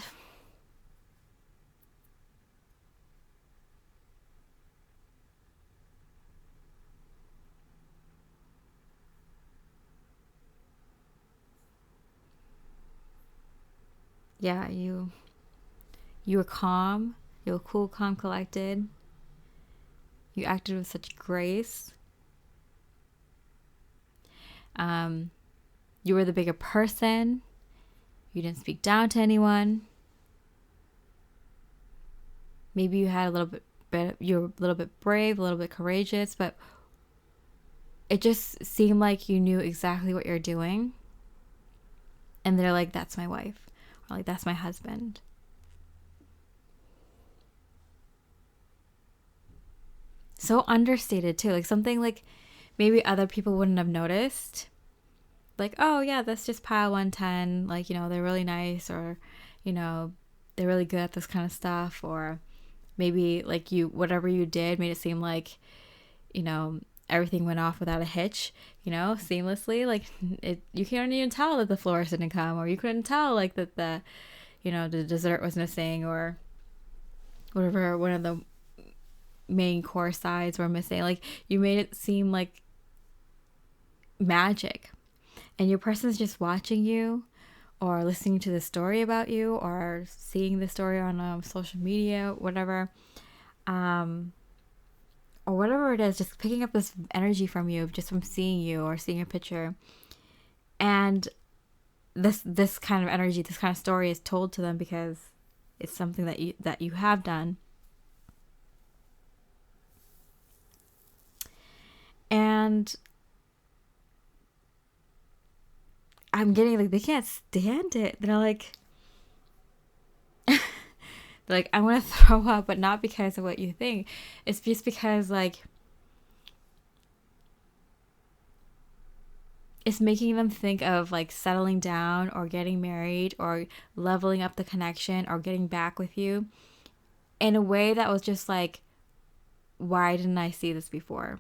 yeah, you were calm, you were cool, calm, collected. You acted with such grace. You were the bigger person. You didn't speak down to anyone. Maybe you had you were a little bit brave, a little bit courageous, but it just seemed like you knew exactly what you're doing. And they're like, that's my wife, or like, that's my husband. So understated too, like something like maybe other people wouldn't have noticed. Like, oh yeah, that's just pile 110. Like, they're really nice, or, they're really good at this kind of stuff. Or maybe like whatever you did made it seem like, everything went off without a hitch, seamlessly. Like you can't even tell that the florist didn't come, or you couldn't tell like that the dessert was missing, or whatever, one of the main course sides were missing. Like you made it seem like magic. And your person's just watching you or listening to the story about you or seeing the story on social media, whatever. Or whatever it is, just picking up this energy from you, just from seeing you or seeing a picture. And this kind of energy, this kind of story is told to them because it's something that you have done. And I'm getting like, they can't stand it. They're like, I'm gonna throw up, but not because of what you think. It's just because like it's making them think of like settling down or getting married or leveling up the connection or getting back with you in a way that was just like, why didn't I see this before?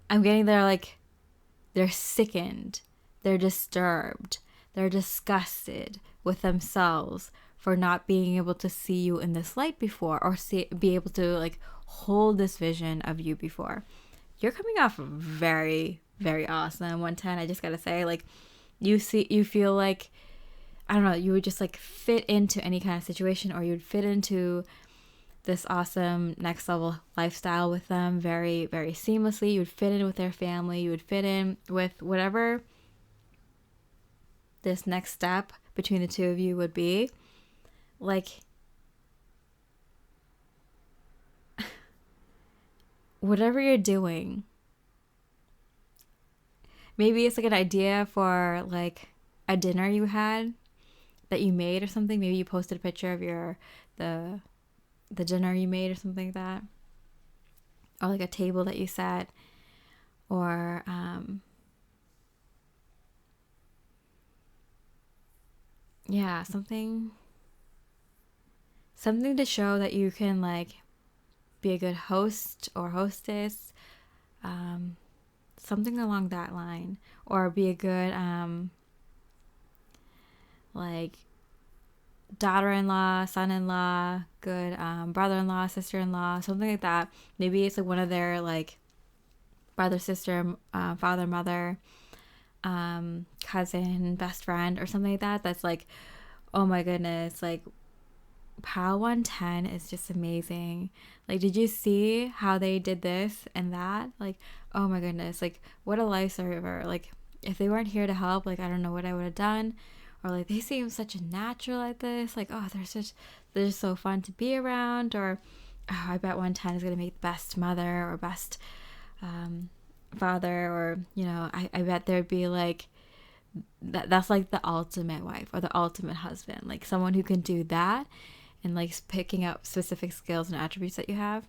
I'm getting there like they're sickened, they're disturbed, they're disgusted with themselves for not being able to see you in this light before or be able to like hold this vision of you before. You're coming off very, very awesome. 110, I just gotta say, like, you feel like, I don't know, you would just like fit into any kind of situation, or you'd fit into this awesome next level lifestyle with them very, very seamlessly. You would fit in with their family. You would fit in with whatever this next step between the two of you would be. Like, whatever you're doing, maybe it's like an idea for like a dinner you had that you made or something. Maybe you posted a picture of the dinner you made or something like that, or like a table that you set, or yeah, something to show that you can like be a good host or hostess, something along that line, or be a good like daughter-in-law, son-in-law, good brother-in-law, sister-in-law, something like that. Maybe it's like one of their like brother, sister, father, mother, cousin, best friend, or something like that. That's like, oh my goodness, like PAL 110 is just amazing. Like, did you see how they did this and that? Like, oh my goodness, like what a lifesaver. Like, if they weren't here to help, like I don't know what I would have done. Or like, they seem such a natural at this. Like, oh, they're just so fun to be around. Or, oh, I bet 110 is gonna make the best mother or best father. Or, you know, I bet there'd be like that's like the ultimate wife or the ultimate husband. Like someone who can do that and like picking up specific skills and attributes that you have.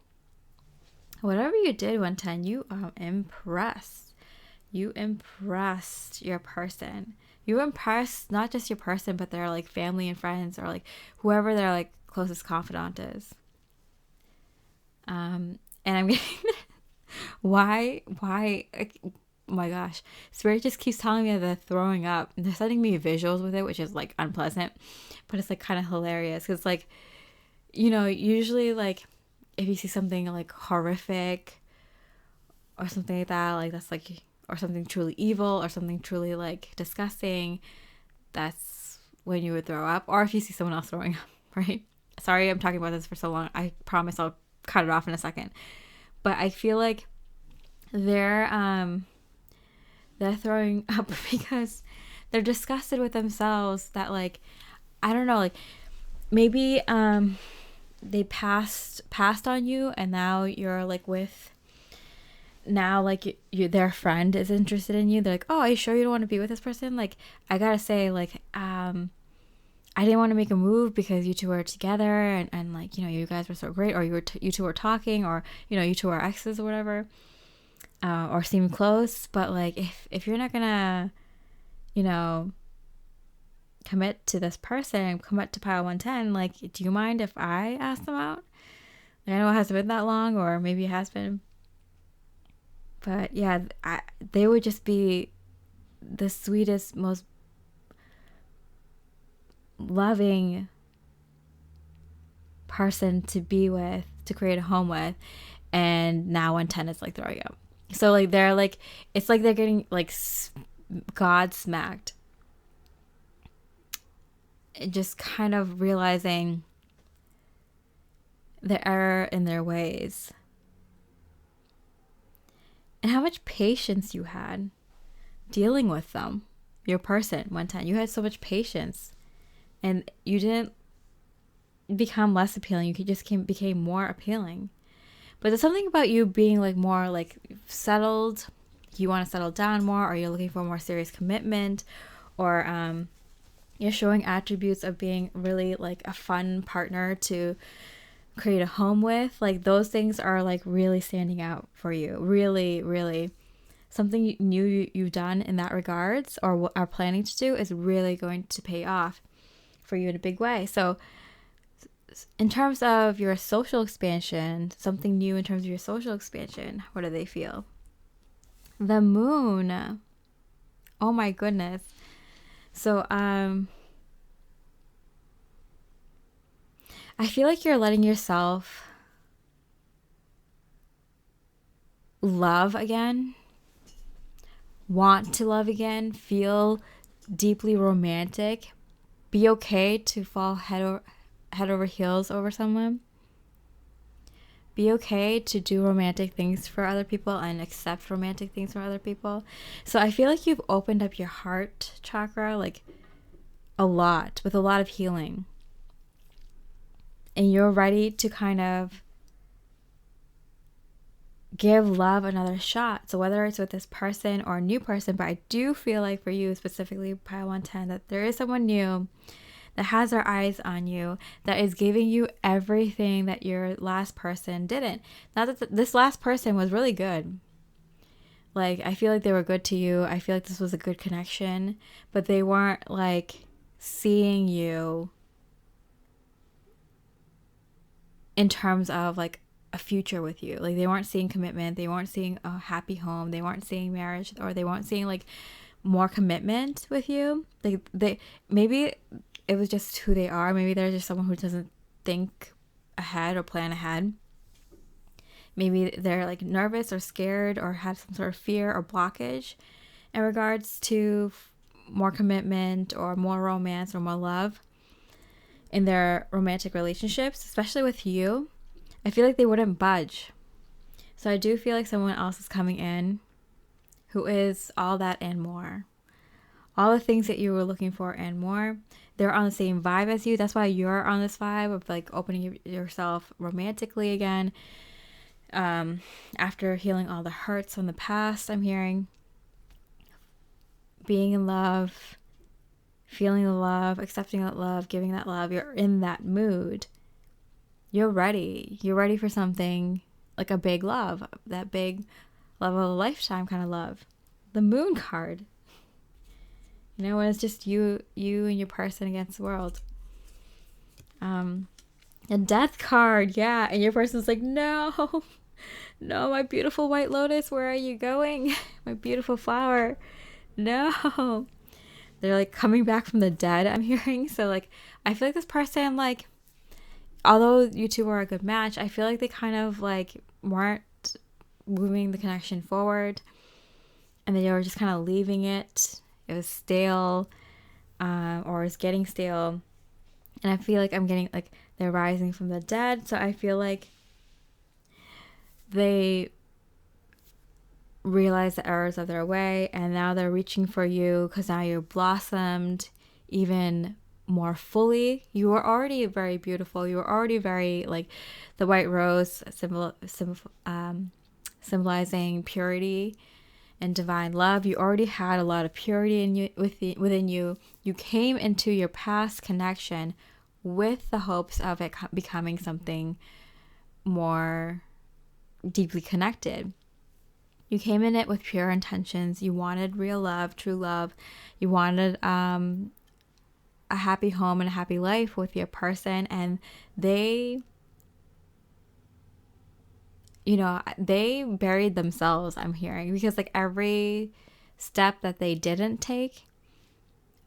Whatever you did 110, you impressed. You impressed your person. You impressed not just your person, but their like family and friends, or like whoever their like closest confidant is. And I'm getting why like, oh my gosh, Spirit just keeps telling me that they're throwing up, and they're sending me visuals with it, which is like unpleasant, but it's like kind of hilarious because like, you know, usually like if you see something like horrific or something like that, like that's like, or something truly evil or something truly like disgusting, that's when you would throw up. Or if you see someone else throwing up, right? Sorry, I'm talking about this for so long. I promise I'll cut it off in a second. But I feel like they're throwing up because they're disgusted with themselves that like, I don't know, like maybe they passed on you, and now you're like with, now like you their friend is interested in you. They're like, oh, are you sure you don't want to be with this person? Like, I gotta say, like I didn't want to make a move because you two were together, and like, you know, you guys were so great, or you two were talking, or you know, you two are exes or whatever, or seem close. But like, if you're not gonna, you know, commit to this person, commit to PAL 110, like, do you mind if I ask them out? Like, I know it hasn't been that long, or maybe it has been. But yeah, they would just be the sweetest, most loving person to be with, to create a home with. And now 110 is like throwing up. So like they're like, it's like they're getting like God smacked. Just kind of realizing the error in their ways. And how much patience you had dealing with them. Your person one time. You had so much patience. And you didn't become less appealing. You just became more appealing. But there's something about you being like more like settled. You want to settle down more, or you're looking for a more serious commitment, or you're showing attributes of being really like a fun partner to create a home with. Like those things are like really standing out for you. Really, really. Something new you've done in that regards, or are planning to do, is really going to pay off for you in a big way. So in terms of your social expansion, something new in terms of your social expansion, what do they feel? The moon. Oh my goodness. So I feel like you're letting yourself love again, want to love again, feel deeply romantic, be okay to fall head over heels over someone. Be okay to do romantic things for other people and accept romantic things from other people. So I feel like you've opened up your heart chakra like a lot, with a lot of healing. And you're ready to kind of give love another shot. So whether it's with this person or a new person, but I do feel like for you specifically, Pile 110, that there is someone new that has their eyes on you, that is giving you everything that your last person didn't. Not that this last person was really good. Like, I feel like they were good to you. I feel like this was a good connection, but they weren't like seeing you in terms of like a future with you. Like they weren't seeing commitment. They weren't seeing a happy home. They weren't seeing marriage, or they weren't seeing like more commitment with you. Like they, maybe it was just who they are. Maybe they're just someone who doesn't think ahead or plan ahead. Maybe they're like nervous or scared or have some sort of fear or blockage in regards to more commitment or more romance or more love in their romantic relationships, especially with you. I feel like they wouldn't budge. So I do feel like someone else is coming in who is all that and more. All the things that you were looking for and more. They're on the same vibe as you. That's why you're on this vibe of like opening yourself romantically again. After healing all the hurts from the past, I'm hearing. Being in love, feeling the love, accepting that love, giving that love. You're in that mood. You're ready. You're ready for something like a big love. That big love of a lifetime kind of love. The moon card. You know, when it's just you and your person against the world. A death card, yeah. And your person's like, no, my beautiful white lotus, where are you going? My beautiful flower. No. They're like coming back from the dead, I'm hearing. So like, I feel like this person, like, although you two were a good match, I feel like they kind of like weren't moving the connection forward. And they were just kind of leaving it. It was stale, or it's getting stale. And I feel like I'm getting like they're rising from the dead. So I feel like they realize the errors of their way, and now they're reaching for you because now you're blossomed even more fully. You were already very beautiful. You were already very like the white rose, symbolizing purity and divine love. You already had a lot of purity in you, within you. You came into your past connection with the hopes of it becoming something more deeply connected. You came in it with pure intentions. You wanted real love, true love. You wanted a happy home and a happy life with your person, and they, you know, they buried themselves, I'm hearing, because like every step that they didn't take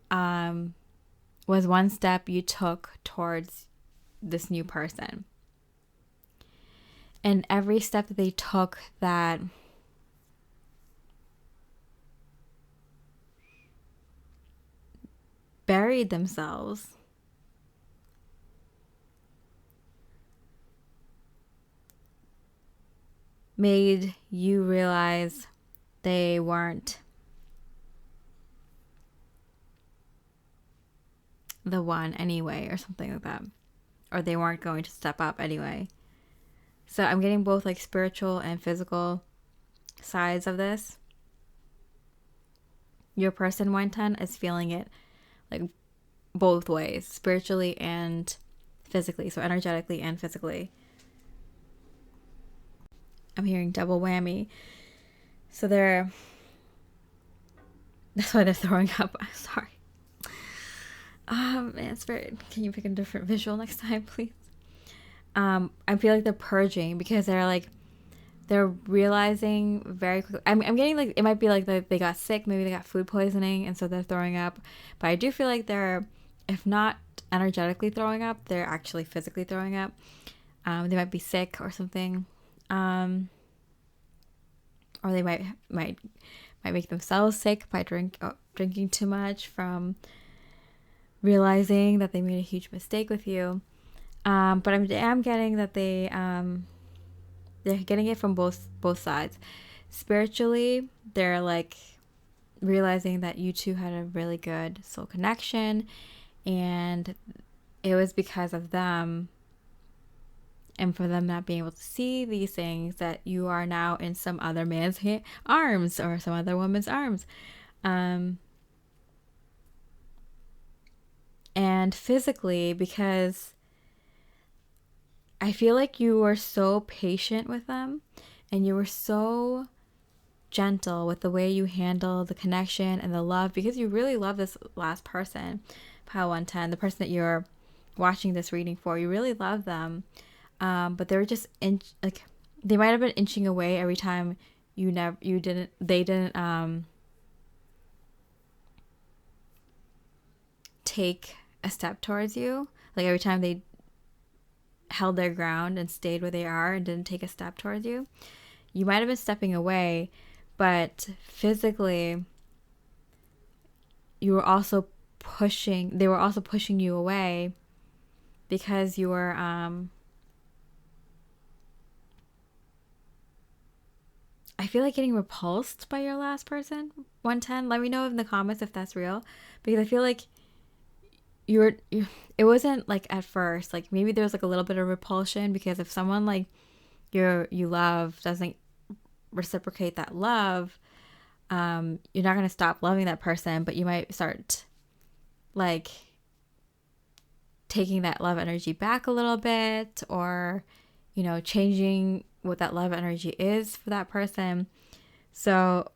was one step you took towards this new person. And every step that they took that buried themselves. Made you realize they weren't the one anyway, or something like that. Or they weren't going to step up anyway. So I'm getting both like spiritual and physical sides of this. Your person 110 is feeling it like both ways, spiritually and physically. So energetically and physically. I'm hearing double whammy. So that's why they're throwing up. I'm sorry. Man, Spirit, can you pick a different visual next time, please? I feel like they're purging because they're realizing very quickly. I'm getting like, it might be like they got sick, maybe they got food poisoning, and so they're throwing up. But I do feel like they're, if not energetically throwing up, they're actually physically throwing up. They might be sick or something, or they might make themselves sick by drinking too much from realizing that they made a huge mistake with you. But I'm getting that they're getting it from both sides. Spiritually, they're like realizing that you two had a really good soul connection, and it was because of them, and for them not being able to see these things, that you are now in some other man's arms or some other woman's arms. And physically, because I feel like you were so patient with them and you were so gentle with the way you handle the connection and the love, because you really love this last person, Pile 110, the person that you're watching this reading for. You really love them. But they were just they might have been inching away every time they didn't take a step towards you. Like every time they held their ground and stayed where they are and didn't take a step towards you, you might have been stepping away, but physically they were also pushing you away because you were I feel like getting repulsed by your last person, 110. Let me know in the comments if that's real, because I feel like it wasn't like at first, like maybe there was like a little bit of repulsion, because if someone like you love doesn't reciprocate that love, you're not going to stop loving that person, but you might start like taking that love energy back a little bit, or changing what that love energy is for that person. So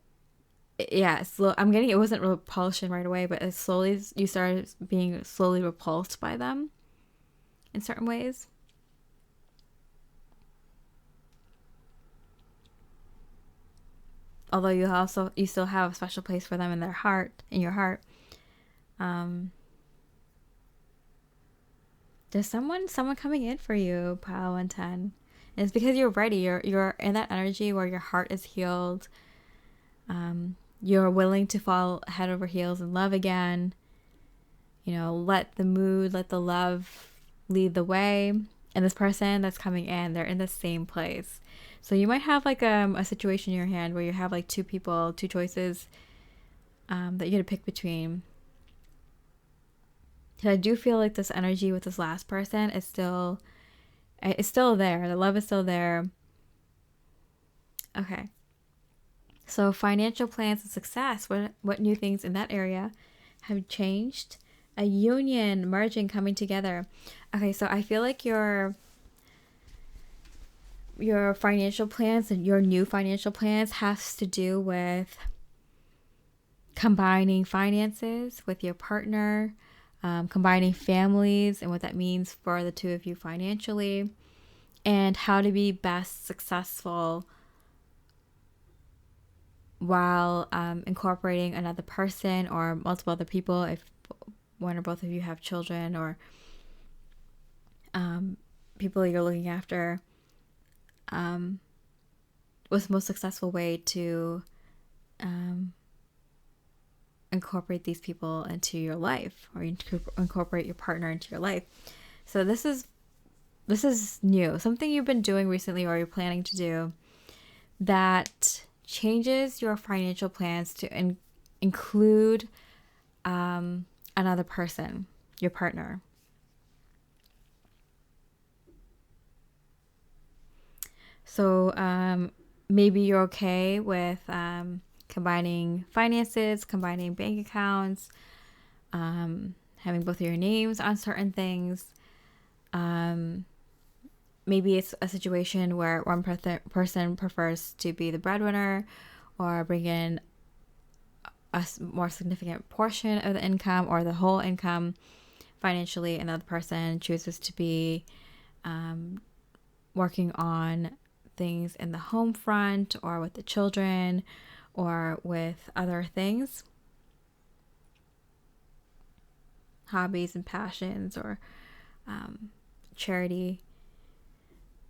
yeah, I'm getting, it wasn't repulsion right away, but you started being slowly repulsed by them in certain ways. Although you still have a special place for them in your heart. There's someone coming in for you, Pile 110. And it's because you're ready. You're in that energy where your heart is healed. You're willing to fall head over heels in love again. Let the love lead the way. And this person that's coming in, they're in the same place. So you might have like a situation in your hand where you have like two choices that you got to pick between. So I do feel like this energy with this last person is still there. The love is still there. Okay. So financial plans and success, what new things in that area have changed? A union, merging, coming together. Okay, so I feel like your financial plans and your new financial plans has to do with combining finances with your partner, combining families and what that means for the two of you financially, and how to be best successful while incorporating another person or multiple other people if one or both of you have children, or people you're looking after. What's the most successful way to incorporate these people into your life, or incorporate your partner into your life. So this is new, something you've been doing recently or you're planning to do that changes your financial plans to include another person, your partner. So maybe you're okay with combining finances, combining bank accounts, having both of your names on certain things. Maybe it's a situation where one person prefers to be the breadwinner or bring in a more significant portion of the income or the whole income financially. Another person chooses to be working on things in the home front or with the children or with other things, hobbies and passions, or charity.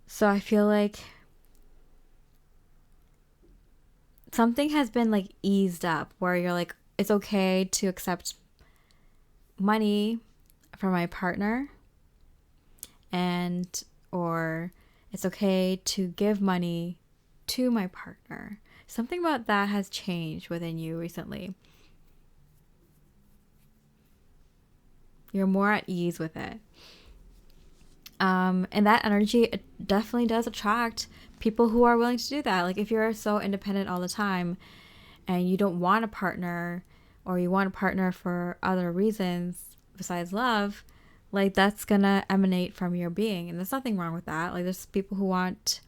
So I feel like something has been like eased up where you're like, it's okay to accept money from my partner, or it's okay to give money to my partner. Something about that has changed within you recently. You're more at ease with it. And that energy, it definitely does attract people who are willing to do that. Like if you're so independent all the time and you don't want a partner, or you want a partner for other reasons besides love, like that's gonna emanate from your being. And there's nothing wrong with that. Like there's people who want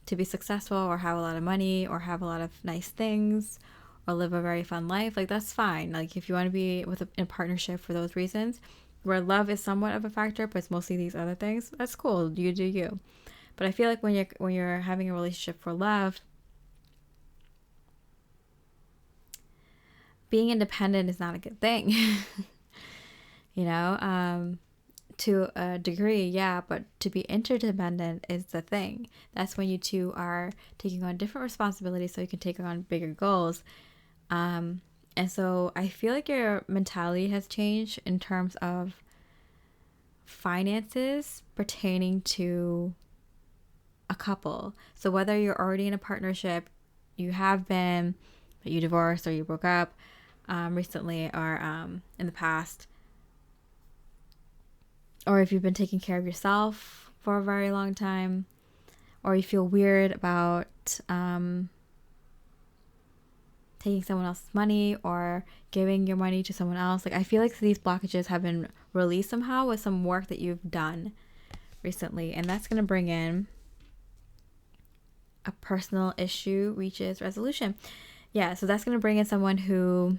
to be successful or have a lot of money or have a lot of nice things or live a very fun life. Like that's fine. Like if you want to be in a partnership for those reasons, where love is somewhat of a factor, but it's mostly these other things, that's cool. You do you. But I feel like when you're having a relationship for love, being independent is not a good thing. To a degree, yeah, but to be interdependent is the thing. That's when you two are taking on different responsibilities so you can take on bigger goals. And so I feel like your mentality has changed in terms of finances pertaining to a couple. So whether you're already in a partnership, you have been, but you divorced or you broke up recently or in the past, or if you've been taking care of yourself for a very long time, or you feel weird about taking someone else's money or giving your money to someone else. Like I feel like these blockages have been released somehow with some work that you've done recently, and that's going to bring in a personal issue reaches resolution. Yeah, so that's going to bring in someone who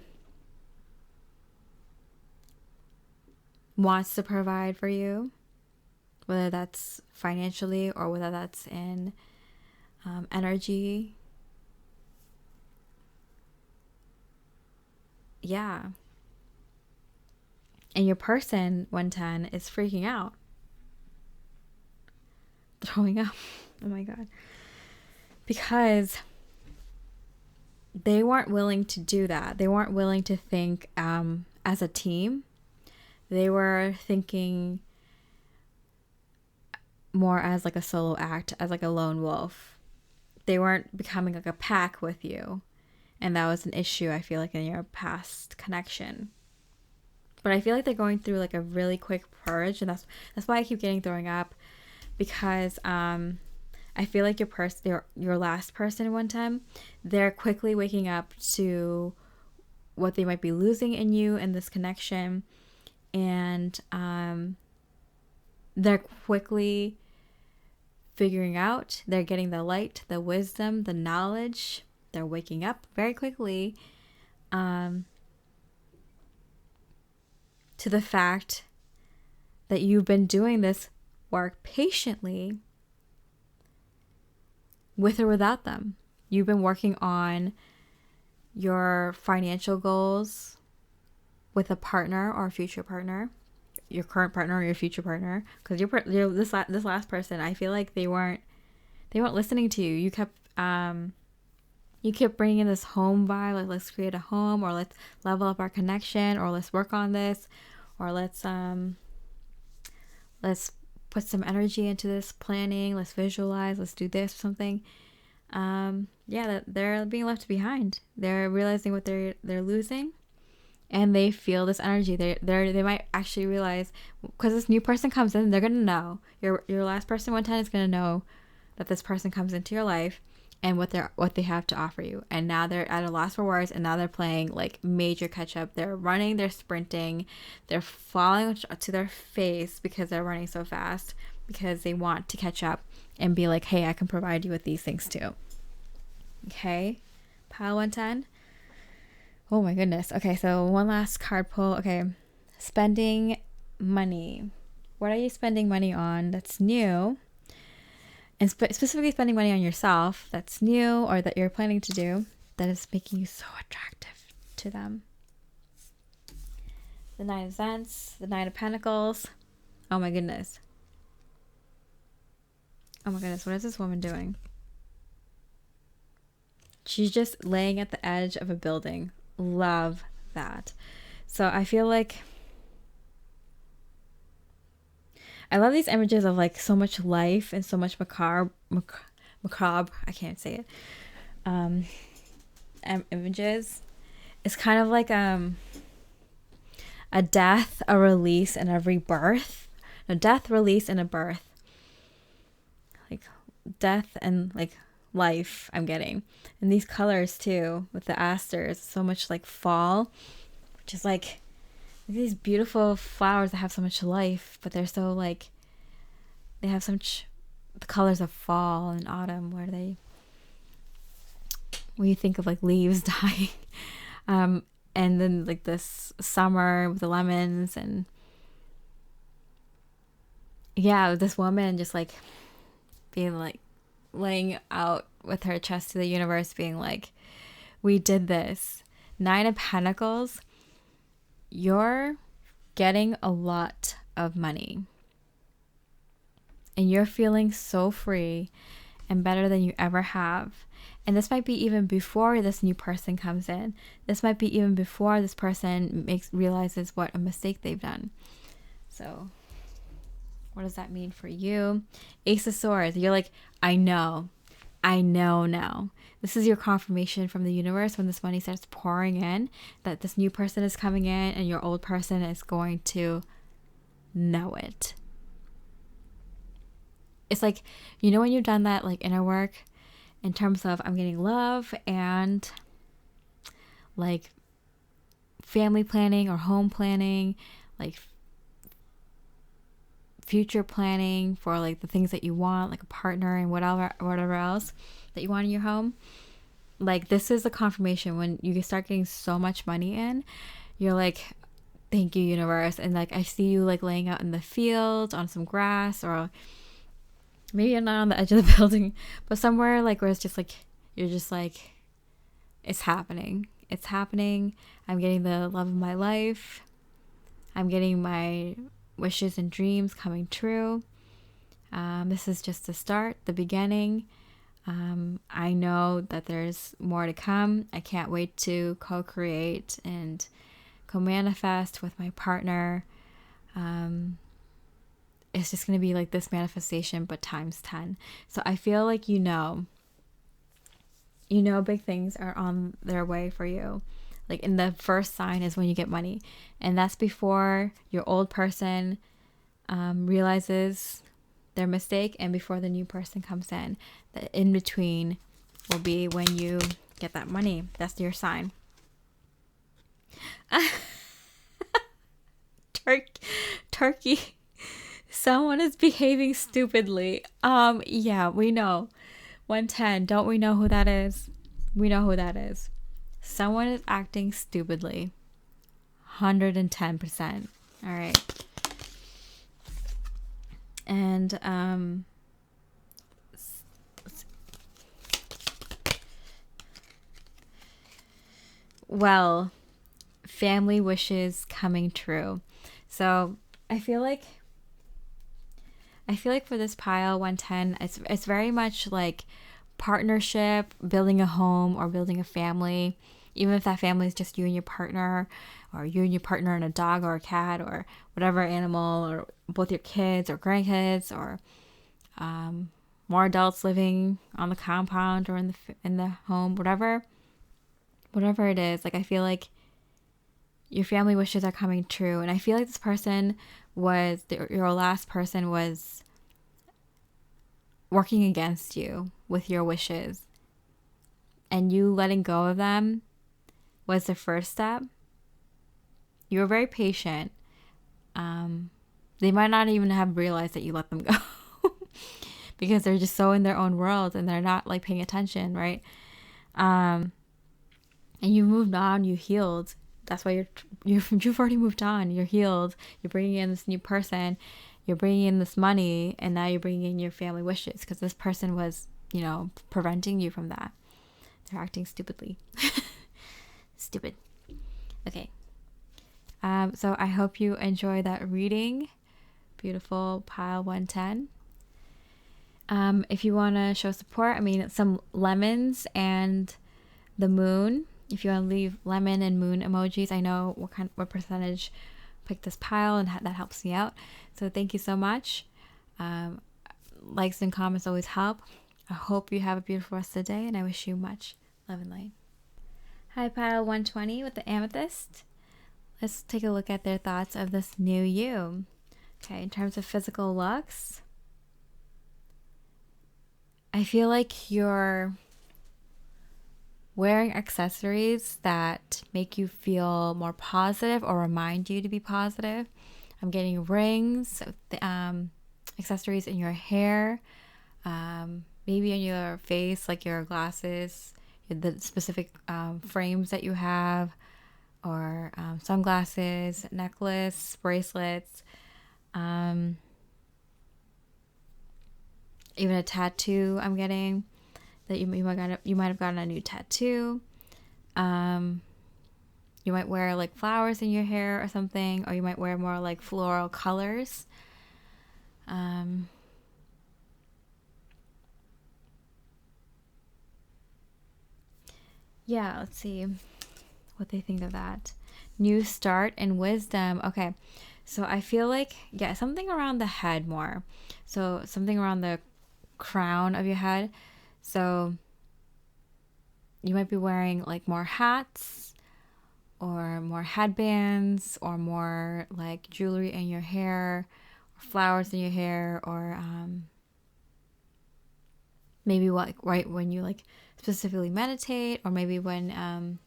wants to provide for you, whether that's financially or whether that's in energy. Yeah. And your person, 110, is freaking out. Throwing up. Oh my God. Because they weren't willing to do that. They weren't willing to think as a team. They were thinking more as like a solo act, as like a lone wolf. They weren't becoming like a pack with you. And that was an issue, I feel like, in your past connection. But I feel like they're going through like a really quick purge, and that's why I keep getting throwing up, because I feel like your last person one time, they're quickly waking up to what they might be losing in you in this connection, and they're quickly figuring out. They're getting the light, the wisdom, the knowledge. They're waking up very quickly to the fact that you've been doing this work patiently with or without them. You've been working on your financial goals with a partner or a future partner, your current partner or your future partner, because this last person, I feel like they weren't listening to you. You kept You keep bringing in this home vibe, like let's create a home, or let's level up our connection, or let's work on this, or let's put some energy into this planning, let's visualize, let's do this or something. That they're being left behind. They're realizing what they're losing, and they feel this energy. They might actually realize, because this new person comes in, they're gonna know. Your last person 110 is gonna know that this person comes into your life and what they have to offer you. And now they're at a loss for words, and now they're playing like major catch up. They're running, they're sprinting, they're falling to their face because they're running so fast, because they want to catch up and be like, hey, I can provide you with these things too. Okay, pile 110. Oh my goodness. Okay, so one last card pull. Okay, spending money. What are you spending money on that's new? And specifically spending money on yourself that's new, or that you're planning to do, that is making you so attractive to them. The 9 of Wands, the 9 of Pentacles. Oh my goodness. Oh my goodness, what is this woman doing? She's just laying at the edge of a building. Love that. So I feel like I love these images of like so much life and so much macabre. I can't say it. Images. It's kind of like a death, a release, and a rebirth. A death, release, and a birth. Like death and like life I'm getting. And these colors too, with the asters, so much like fall, which is like these beautiful flowers that have so much life, but they're so like, they have so much, the colors of fall and autumn, when you think of like leaves dying, and then like this summer with the lemons, and this woman just like being like laying out with her chest to the universe, being like, we did this. 9 of Pentacles. You're getting a lot of money, and you're feeling so free and better than you ever have. And this might be even before this new person comes in. This might be even before this person realizes what a mistake they've done. So what does that mean for you? Ace of Swords. You're like, I know now. This is your confirmation from the universe when this money starts pouring in, that this new person is coming in and your old person is going to know it. It's like, when you've done that like inner work in terms of, I'm getting love and like family planning or home planning, like future planning for like the things that you want, like a partner and whatever else that you want in your home. Like, this is the confirmation when you start getting so much money in, you're like, thank you, universe. And like, I see you like laying out in the field on some grass, or maybe you're not on the edge of the building, but somewhere like where it's just like, you're just like, it's happening. I'm getting the love of my life. I'm getting my wishes and dreams coming true. This is just the start, the beginning. I know that there's more to come. I can't wait to co-create and co-manifest with my partner. It's just going to be like this manifestation, but times 10. So I feel like big things are on their way for you. Like, in the first sign is when you get money, and that's before your old person realizes their mistake, and before the new person comes in. The in between will be when you get that money. That's your sign. Turkey. Someone is behaving stupidly. Yeah, we know. 110. Don't we know who that is? We know who that is. Someone is acting stupidly. 110%. All right. And well, family wishes coming true. So I feel like for this pile 110, it's very much like partnership, building a home or building a family, even if that family is just you and your partner, or you and your partner and a dog or a cat or whatever animal, or both your kids or grandkids, or more adults living on the compound or in the home, whatever it is. Like, I feel like your family wishes are coming true, and I feel like this person was your last person was working against you with your wishes, and you letting go of them was the first step. You were very patient. They might not even have realized that you let them go because they're just so in their own world and they're not like paying attention, right? And you moved on, you healed. That's why you've already moved on. You're healed. You're bringing in this new person. You're bringing in this money, and now you're bringing in your family wishes because this person was, preventing you from that. They're acting stupidly. Stupid. Okay. So I hope you enjoy that reading. Beautiful pile 110. If you want to show support, some lemons and the moon. If you want to leave lemon and moon emojis, I know what percentage picked this pile, and that helps me out. So thank you so much. Likes and comments always help. I hope you have a beautiful rest of the day, and I wish you much love and light. Hi, pile 120 with the amethyst. Let's take a look at their thoughts of this new you. Okay, in terms of physical looks, I feel like you're wearing accessories that make you feel more positive or remind you to be positive. I'm getting rings, accessories in your hair, maybe in your face, like your glasses, the specific frames that you have, or sunglasses, necklace, bracelets, even a tattoo I'm getting. That you might have gotten a new tattoo. You might wear like flowers in your hair or something, or you might wear more like floral colors. Yeah, let's see what they think of that. New start and wisdom. Okay, so I feel like, something around the head more. So something around the crown of your head. So you might be wearing like more hats or more headbands or more like jewelry in your hair or flowers in your hair, or maybe right when you like specifically meditate, or maybe when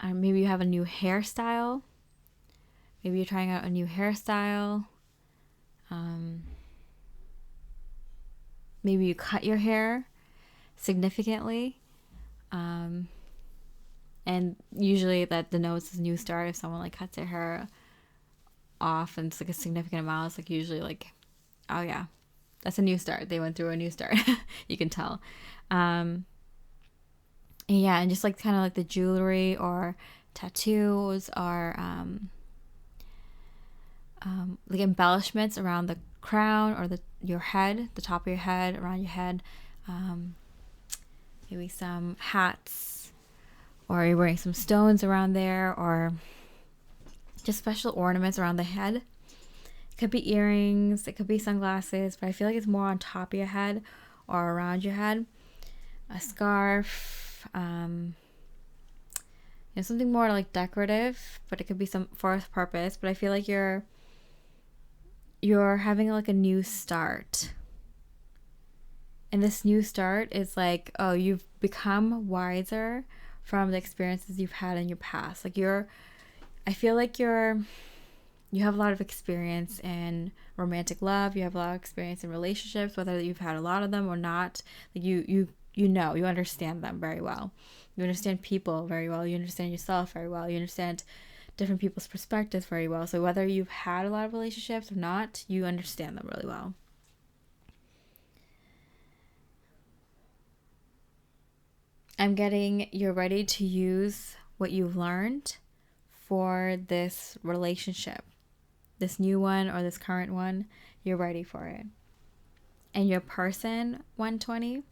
maybe you have a new hairstyle. Maybe you're trying out a new hairstyle. Maybe you cut your hair significantly. And usually that denotes a new start. If someone like cuts their hair off and it's like a significant amount, it's like usually like, oh yeah, that's a new start. They went through a new start. You can tell. And just like kind of like the jewelry or tattoos or like embellishments around the crown or your head, the top of your head, around your head. Maybe some hats, or you're wearing some stones around there, or just special ornaments around the head. It could be earrings, it could be sunglasses, but I feel like it's more on top of your head or around your head. A scarf, something more like decorative, but it could be some for a purpose. But I feel like you're having like a new start. And this new start is like, oh, you've become wiser from the experiences you've had in your past. Like I feel like you have a lot of experience in romantic love. You have a lot of experience in relationships, whether you've had a lot of them or not. Like you understand them very well. You understand people very well. You understand yourself very well. You understand different people's perspectives very well. So whether you've had a lot of relationships or not, you understand them really well. I'm getting you're ready to use what you've learned for this relationship. This new one or this current one, you're ready for it. And your person 120,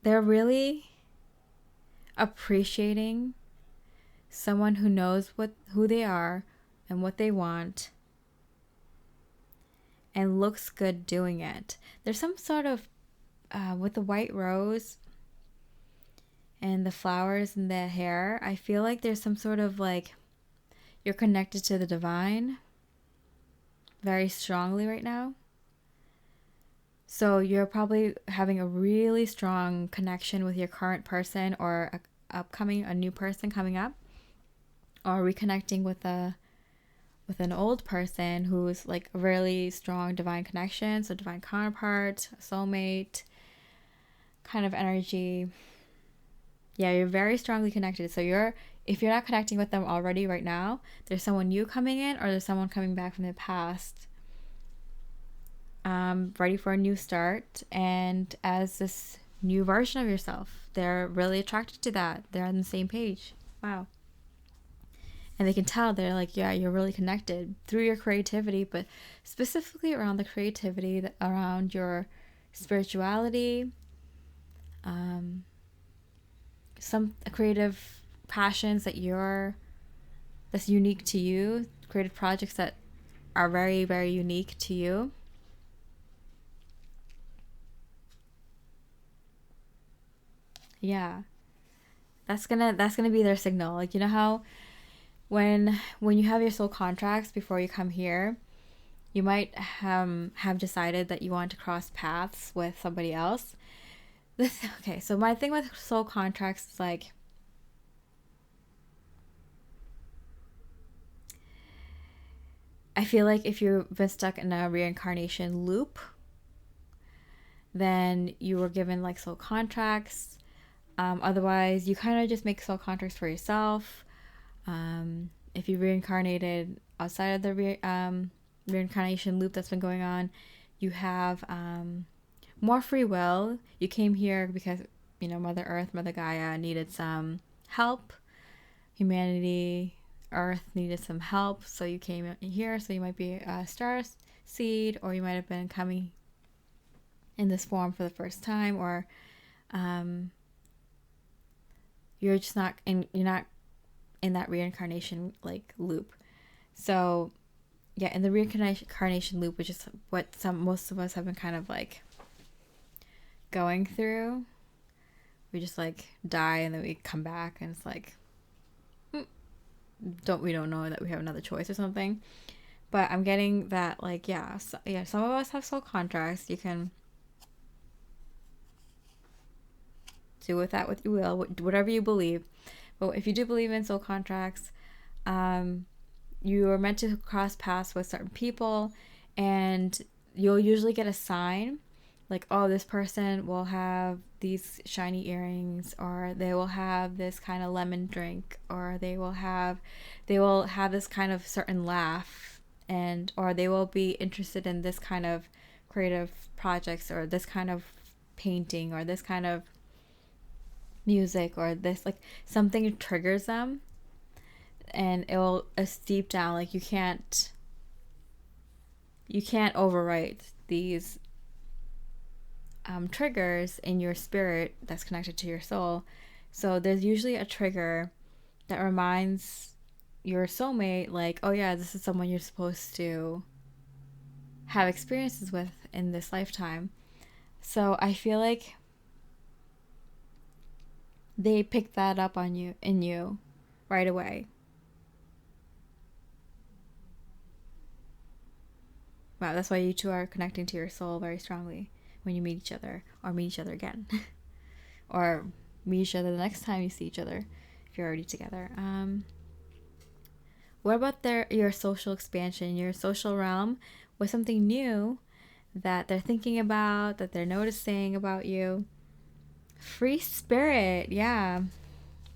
they're really appreciating someone who knows who they are and what they want and looks good doing it. There's some sort of with the white rose and the flowers and the hair, I feel like there's some sort of like you're connected to the divine very strongly right now. So you're probably having a really strong connection with your current person or a new person coming up, or reconnecting with an old person who's like a really strong divine connection, so divine counterpart, soulmate kind of energy. Yeah, you're very strongly connected. So if you're not connecting with them already right now, there's someone new coming in or there's someone coming back from the past, ready for a new start. And as this new version of yourself, they're really attracted to that. They're on the same page. Wow. And they can tell, they're like, yeah, you're really connected through your creativity, but specifically around the creativity, around your spirituality, some creative passions that's unique to you, creative projects that are very, very unique to you. Yeah. That's gonna be their signal. Like, you know how when you have your soul contracts before you come here, you might have decided that you want to cross paths with somebody else. Okay, so my thing with soul contracts is like, I feel like if you've been stuck in a reincarnation loop, then you were given like soul contracts. Otherwise, you kind of just make soul contracts for yourself. If you reincarnated outside of the reincarnation loop that's been going on, you have more free will. You came here because, Mother Earth, Mother Gaia needed some help. Humanity, Earth needed some help, so you came here. So you might be a star seed, or you might have been coming in this form for the first time, or you're not in that reincarnation like loop. So yeah, in the reincarnation loop, which is what most of us have been kind of like going through, we just like die and then we come back and it's like we don't know that we have another choice or something. But I'm getting that like some of us have soul contracts. You can do with that what you will, whatever you believe. But if you do believe in soul contracts, you are meant to cross paths with certain people, and you'll usually get a sign like, oh, this person will have these shiny earrings, or they will have this kind of lemon drink, or they will have this kind of certain laugh, or they will be interested in this kind of creative projects, or this kind of painting, or this kind of music, or this like something triggers them, and it'll deep down, like you can't overwrite these triggers in your spirit that's connected to your soul. So there's usually a trigger that reminds your soulmate, like, oh yeah, this is someone you're supposed to have experiences with in this lifetime. So I feel like they pick that up on you right away. Wow, that's why you two are connecting to your soul very strongly when you meet each other, or meet each other again, or meet each other the next time you see each other if you're already together. What about your social expansion, your social realm, with something new that they're thinking about, that they're noticing about you? Free spirit, yeah.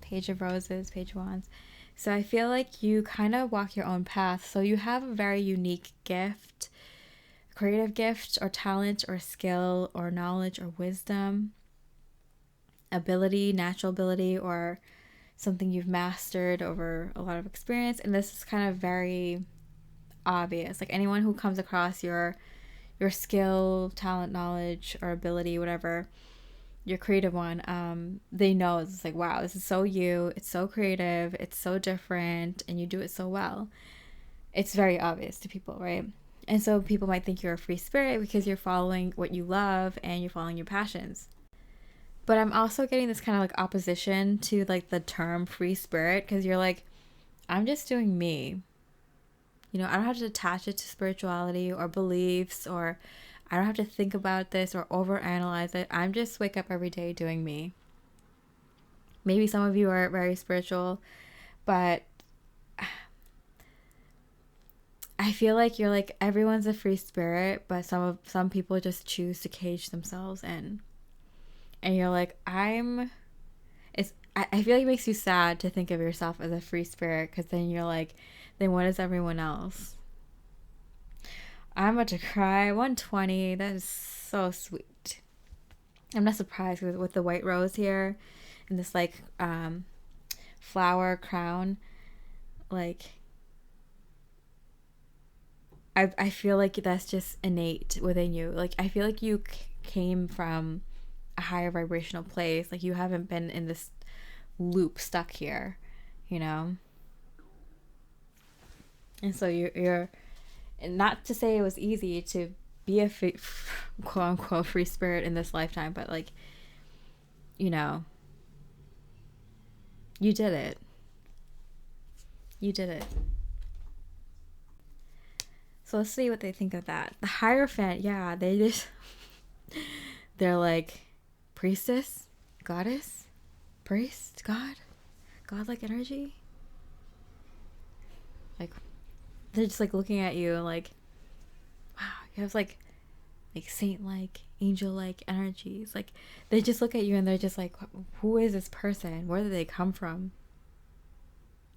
Page of Roses, Page of Wands. So I feel like you kind of walk your own path. So you have a very unique gift, creative gift, or talent, or skill, or knowledge, or wisdom, ability, natural ability, or something you've mastered over a lot of experience. And this is kind of very obvious. Like anyone who comes across your skill, talent, knowledge, or ability, whatever, your creative one, they know it's like, wow, this is so you. It's so creative. It's so different, and you do it so well. It's very obvious to people, right? And so people might think you're a free spirit because you're following what you love and you're following your passions. But I'm also getting this kind of like opposition to like the term free spirit, because you're like, I'm just doing me. You know, I don't have to attach it to spirituality or beliefs, or I don't have to think about this or overanalyze it. I'm just wake up every day doing me. Maybe some of you are very spiritual, but I feel like you're like, everyone's a free spirit, but some people just choose to cage themselves in. And you're like, I feel like it makes you sad to think of yourself as a free spirit, because then you're like, then what is everyone else? I'm about to cry. 120, that is so sweet. I'm not surprised with the white rose here and this like flower crown. Like, I feel like that's just innate within you. Like, I feel like you came from a higher vibrational place. Like, you haven't been in this loop stuck here, you know? And so you're and not to say it was easy to be a quote unquote free spirit in this lifetime, but like, you know, you did it. You did it. So let's see what they think of that. The Hierophant, yeah, they're like, priestess, goddess, priest, god, godlike energy. Like, they're just like looking at you and like, wow, you have like saint-like, angel-like energies. Like, they just look at you and they're just like, who is this person? Where did they come from?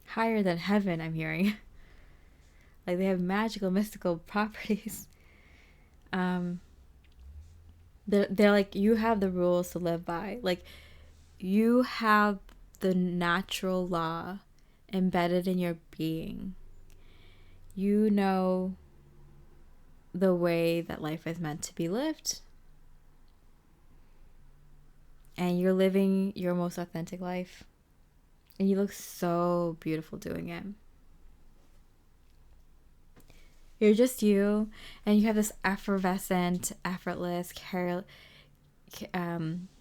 Higher than heaven, I'm hearing. Like, they have magical, mystical properties. They're like, you have the rules to live by. Like, you have the natural law embedded in your being. You know the way that life is meant to be lived. And you're living your most authentic life. And you look so beautiful doing it. You're just you, and you have this effervescent, effortless,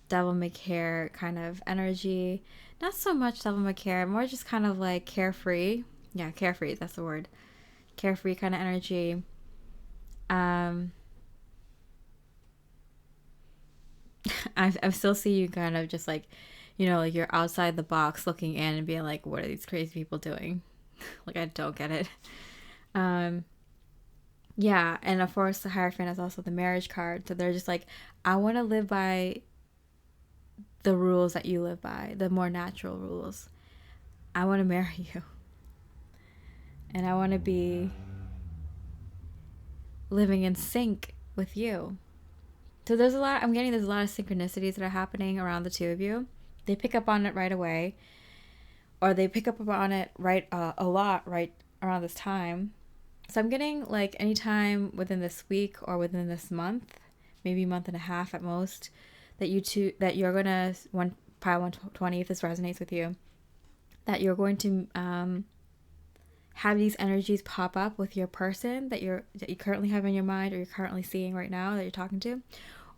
devil may care kind of energy. Not so much devil may care, more just kind of like carefree. Yeah, carefree, that's the word. Carefree kind of energy. I still see you kind of just like, you know, like you're outside the box looking in and being like, what are these crazy people doing? Like, I don't get it. Yeah, and of course the Hierophant is also the marriage card. So they're just like, I want to live by the rules that you live by, the more natural rules. I want to marry you. And I want to be living in sync with you. So there's a lot of synchronicities that are happening around the two of you. They pick up on it right away, or they pick up on it a lot right around this time. So I'm getting like anytime within this week or within this month, maybe a month and a half at most, that you're gonna pile 120 if this resonates with you, that you're going to have these energies pop up with your person that you currently have in your mind, or you're currently seeing right now that you're talking to,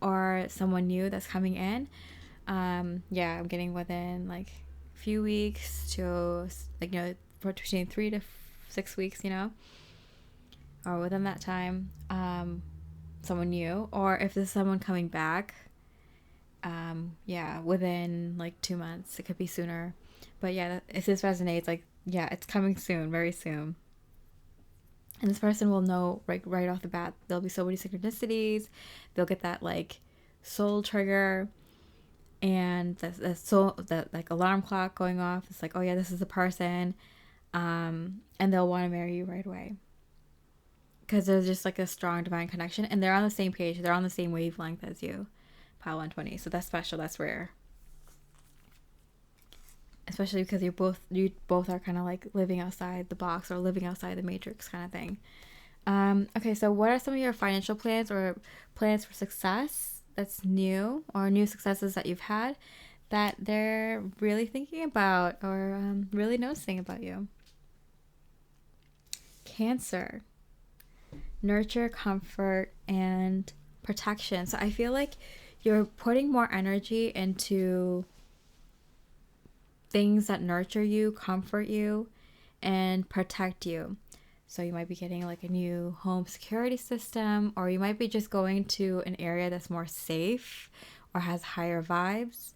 or someone new that's coming in. Yeah, I'm getting within like a few weeks to like, you know, between 3 to 6 weeks, you know, or within that time, someone new, or if there's someone coming back, yeah, within like 2 months. It could be sooner, but yeah, if this resonates, like, yeah, it's coming soon, very soon. And this person will know right off the bat. There'll be so many synchronicities. They'll get that like soul trigger, and that like alarm clock going off. It's like, oh yeah, this is the person, and they'll want to marry you right away, because there's just like a strong divine connection, and they're on the same page. They're on the same wavelength as you, Pile 120. So that's special. That's rare. Especially because you both are kind of like living outside the box or living outside the matrix kind of thing. Okay, so what are some of your financial plans or plans for success that's new, or new successes that you've had that they're really thinking about or really noticing about you? Cancer, nurture, comfort, and protection. So I feel like you're putting more energy into things that nurture you, comfort you, and protect you. So you might be getting like a new home security system, or you might be just going to an area that's more safe or has higher vibes.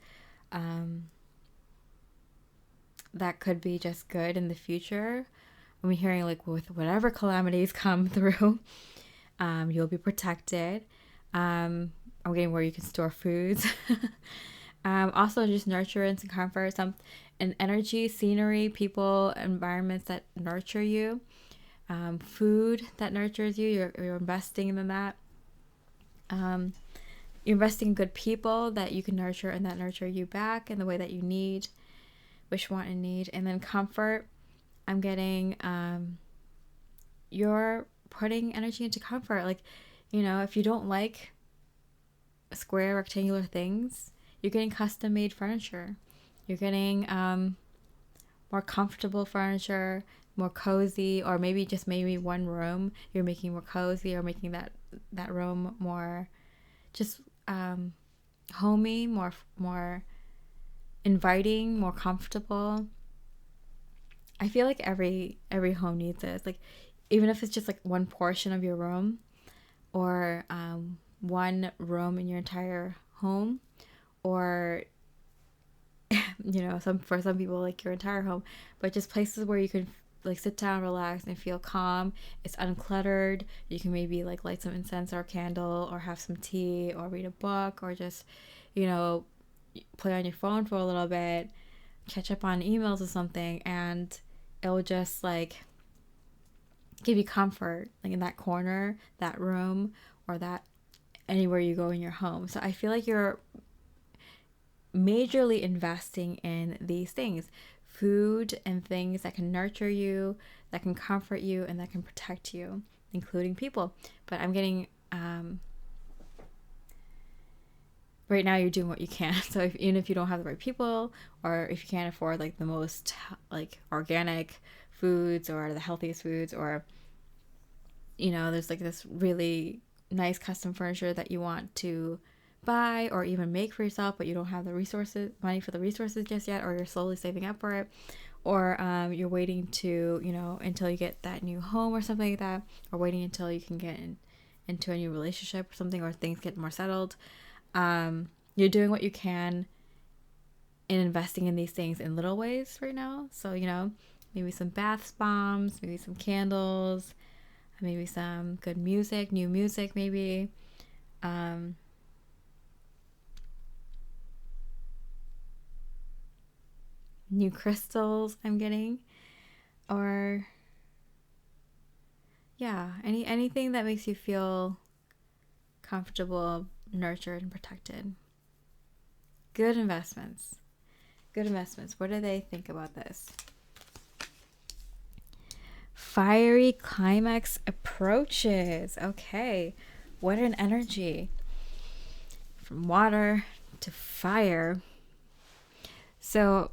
That could be just good in the future. I'm hearing like with whatever calamities come through, you'll be protected. I'm getting where you can store foods. Also, just nurturance and comfort, some and energy, scenery, people, environments that nurture you, food that nurtures you. You're investing in that. You're investing in good people that you can nurture and that nurture you back in the way that you need, wish, want, and need. And then comfort. I'm getting you're putting energy into comfort. Like, if you don't like square rectangular things, you're getting custom made furniture. You're getting more comfortable furniture, more cozy, or maybe one room you're making more cozy, or making that room more just homey, more inviting, more comfortable. I feel like every home needs this. Like, even if it's just like one portion of your room, or one room in your entire home, or for some people like your entire home, but just places where you can like sit down, relax, and feel calm. It's uncluttered. You can maybe like light some incense or a candle, or have some tea, or read a book, or just play on your phone for a little bit, catch up on emails or something, and it will just like give you comfort, like in that corner, that room, or that anywhere you go in your home. So I feel like you're majorly investing in these things, food and things that can nurture you, that can comfort you, and that can protect you, including people. But I'm getting right now you're doing what you can. So even if you don't have the right people, or if you can't afford like the most like organic foods or the healthiest foods, or there's like this really nice custom furniture that you want to buy or even make for yourself, but you don't have the money for the resources just yet, or you're slowly saving up for it, or you're waiting to until you get that new home or something like that, or waiting until you can get into a new relationship or something, or things get more settled. You're doing what you can in investing in these things in little ways right now. So maybe some bath bombs, maybe some candles, maybe some good music, new music, maybe new crystals I'm getting, or anything that makes you feel comfortable, nurtured, and protected. Good investments. What do they think about this? Fiery climax approaches. Okay, what an energy. From water to fire. So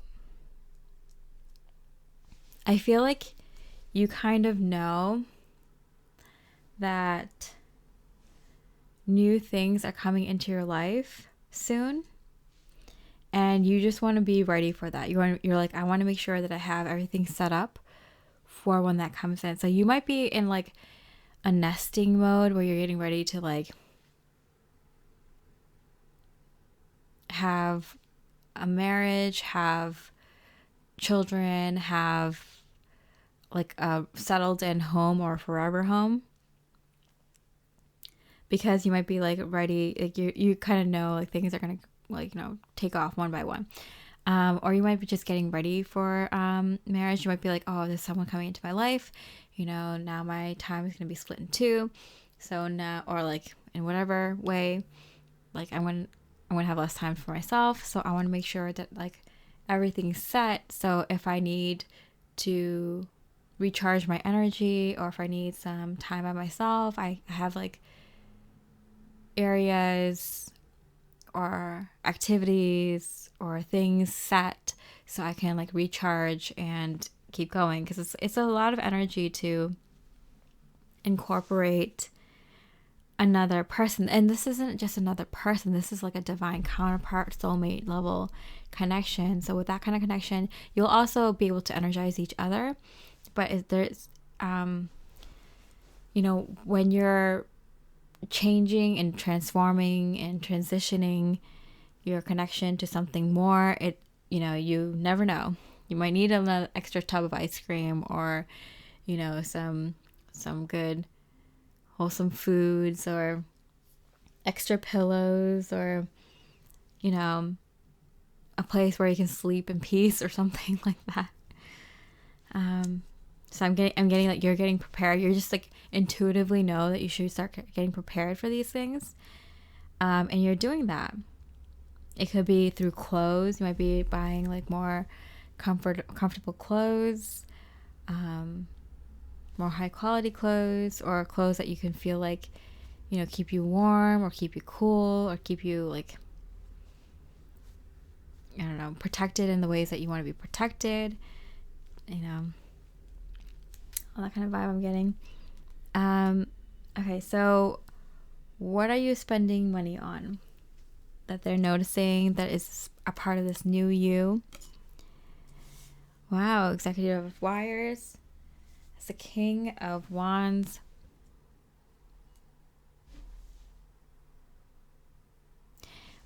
I feel like you kind of know that new things are coming into your life soon, and you just want to be ready for that. You're like, I want to make sure that I have everything set up for when that comes in. So you might be in like a nesting mode where you're getting ready to like have a marriage, have children, have like a settled in home or forever home, because you might be like ready, like you kind of know like things are gonna like take off one by one. Or you might be just getting ready for marriage. You might be like, oh, there's someone coming into my life, now my time is gonna be split in two, so now, or like in whatever way, like I'm gonna have less time for myself, so I want to make sure that like everything's set. So if I need to recharge my energy, or if I need some time by myself, I have like areas or activities or things set so I can like recharge and keep going, because it's a lot of energy to incorporate another person. And this isn't just another person, this is like a divine counterpart, soulmate level connection. So with that kind of connection, you'll also be able to energize each other. But there's when you're changing and transforming and transitioning your connection to something more, you never know, you might need an extra tub of ice cream, or some good wholesome foods, or extra pillows, or a place where you can sleep in peace or something like that. So I'm getting like you're getting prepared. You're just like intuitively know that you should start getting prepared for these things, and you're doing that. It could be through clothes. You might be buying like more comfortable clothes, more high quality clothes, or clothes that you can feel like, keep you warm, or keep you cool, or keep you like, I don't know, protected in the ways that you want to be protected, all that kind of vibe I'm getting. Okay, so what are you spending money on that they're noticing that is a part of this new you? Wow, Executive of Wires. It's the King of Wands.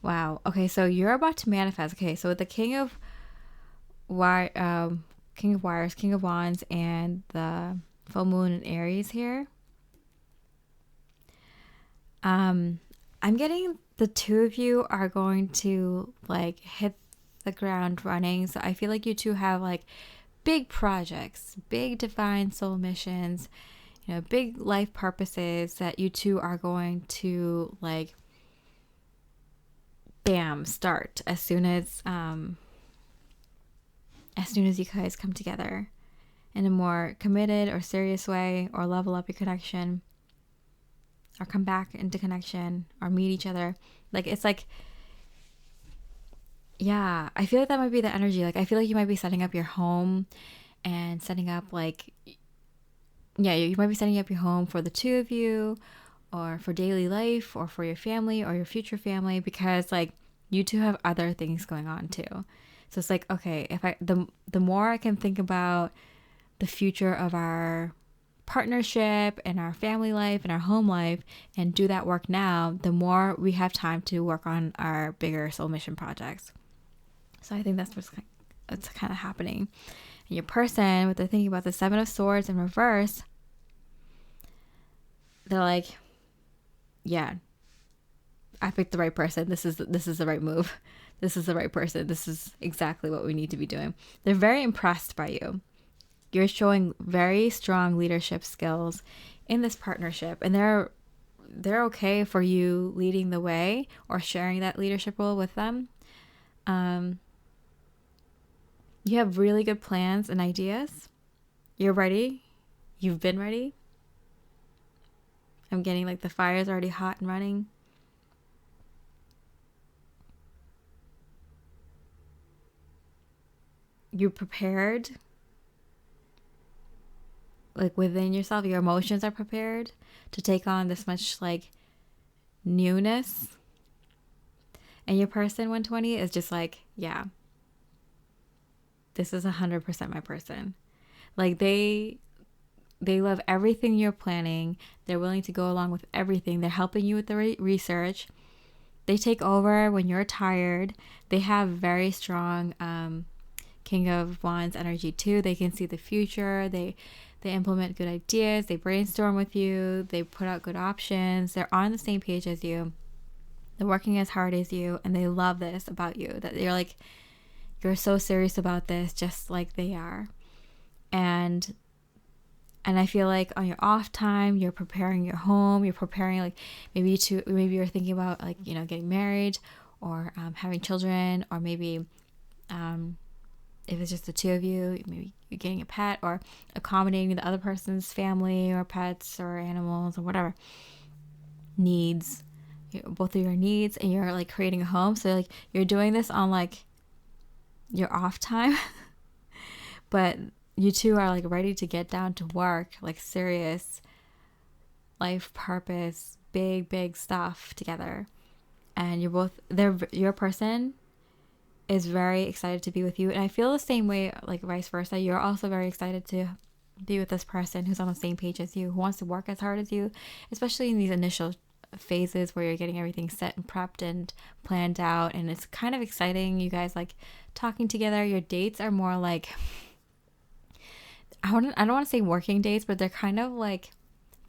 Wow. Okay, so you're about to manifest. Okay, so with the King of Wires, King of Wands, and the full moon in Aries here, I'm getting the two of you are going to like hit the ground running. So I feel like you two have like big projects, big divine soul missions, big life purposes that you two are going to like bam start as soon as you guys come together in a more committed or serious way, or level up your connection, or come back into connection, or meet each other. Like, it's like, yeah, I feel like that might be the energy. Like, I feel like you might be setting up your home and setting up like, yeah, you might be setting up your home for the two of you, or for daily life, or for your family or your future family, because like you two have other things going on too. So it's like, okay, if the more I can think about the future of our partnership and our family life and our home life and do that work now, the more we have time to work on our bigger soul mission projects. So I think that's what's kind of happening. And your person, what they're thinking about, the Seven of Swords in reverse, they're like, yeah, I picked the right person. This is the right move. This is the right person. This is exactly what we need to be doing. They're very impressed by you. You're showing very strong leadership skills in this partnership, and they're okay for you leading the way or sharing that leadership role with them. You have really good plans and ideas. You're ready. You've been ready. I'm getting like the fire's already hot and running. You're prepared. Like within yourself, your emotions are prepared to take on this much like newness. And your person 120 is just like, yeah, this is 100% my person. Like they love everything you're planning. They're willing to go along with everything. They're helping you with the research. They take over when you're tired. They have very strong King of Wands energy too. They can see the future. They implement good ideas. They brainstorm with you. They put out good options. They're on the same page as you. They're working as hard as you, and they love this about you, that you're like, you're so serious about this, just like they are. And I feel like on your off time, you're preparing your home. You're preparing, like, maybe you're thinking about, like, getting married, or having children, or maybe if it's just the two of you, maybe you're getting a pet or accommodating the other person's family or pets or animals or whatever needs, both of your needs, and you're like creating a home. So like you're doing this on like your off time, but you two are like ready to get down to work, like serious life purpose, big stuff together. And you're both there. Your person is very excited to be with you, and I feel the same way, like vice versa. You're also very excited to be with this person who's on the same page as you, who wants to work as hard as you, especially in these initial phases where you're getting everything set and prepped and planned out, and it's kind of exciting. You guys like talking together. Your dates are more like, I don't want to say working dates, but they're kind of like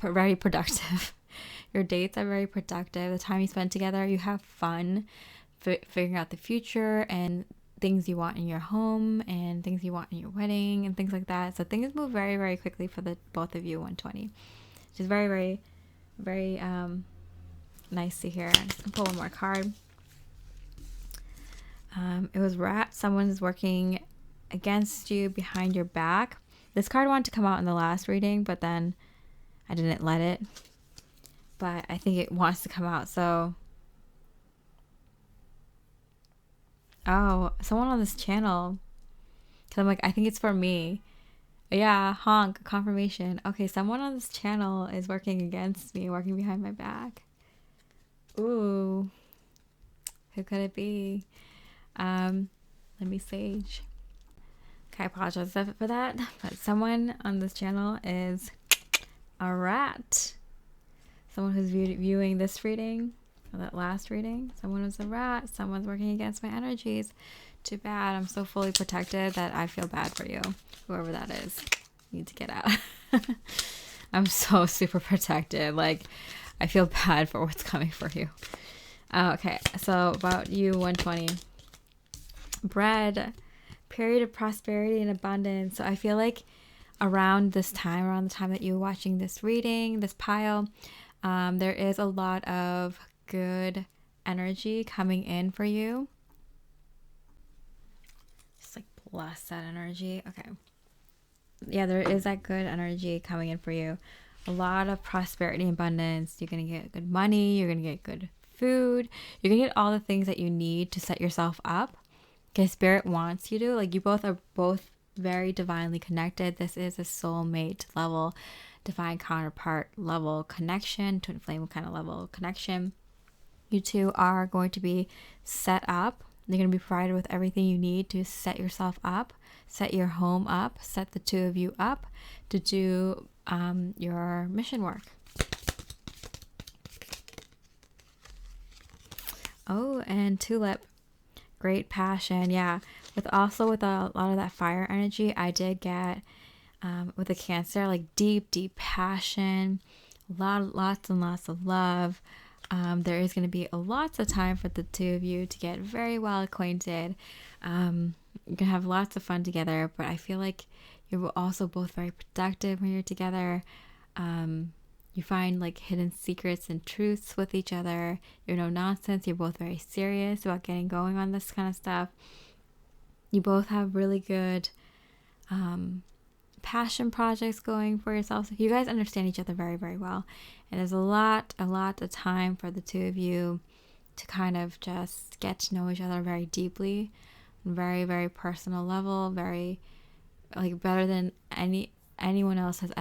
very productive. Your dates are very productive. The time you spend together, you have fun figuring out the future and things you want in your home and things you want in your wedding and things like that. So things move very, very quickly for the both of you. 120, which is very, very, very nice to hear. I'm just gonna pull one more card. It was rat. Someone's working against you, behind your back. This card wanted to come out in the last reading, but then I didn't let it. But I think it wants to come out. So, oh, someone on this channel. Because I'm like, I think it's for me. Yeah, honk, confirmation. Okay, someone on this channel is working against me, working behind my back. Ooh, who could it be? Let me sage. Okay, I apologize for that. But someone on this channel is a rat. Someone who's viewing this reading, or that last reading, someone was a rat. Someone's working against my energies. Too bad. I'm so fully protected that I feel bad for you. Whoever that is, you need to get out. I'm so super protected. Like, I feel bad for what's coming for you. Okay, so about you, 120. Bread, period of prosperity and abundance. So I feel like around the time that you're watching this reading, this pile, there is a lot of good energy coming in for you. Just like bless that energy. Okay. Yeah, there is that good energy coming in for you. A lot of prosperity and abundance. You're going to get good money. You're going to get good food. You're going to get all the things that you need to set yourself up. Because Spirit wants you to. Like, you both are very divinely connected. This is a soulmate level, divine counterpart level connection, twin flame kind of level connection. You two are going to be set up. You're going to be provided with everything you need to set yourself up, set your home up, set the two of you up to do your mission work. Oh, and tulip. Great passion. Yeah. With a lot of that fire energy, I did get with the Cancer, like deep passion, lots and lots of love. There is going to be lots of time for the two of you to get very well acquainted. You're going to have lots of fun together, but I feel like you're also both very productive when you're together. You find like hidden secrets and truths with each other. You're no nonsense. You're both very serious about getting going on this kind of stuff. You both have really good passion projects going for yourselves. You guys understand each other very, very well. And there's a lot of time for the two of you to kind of just get to know each other very deeply, very, very personal level, very like better than anyone else has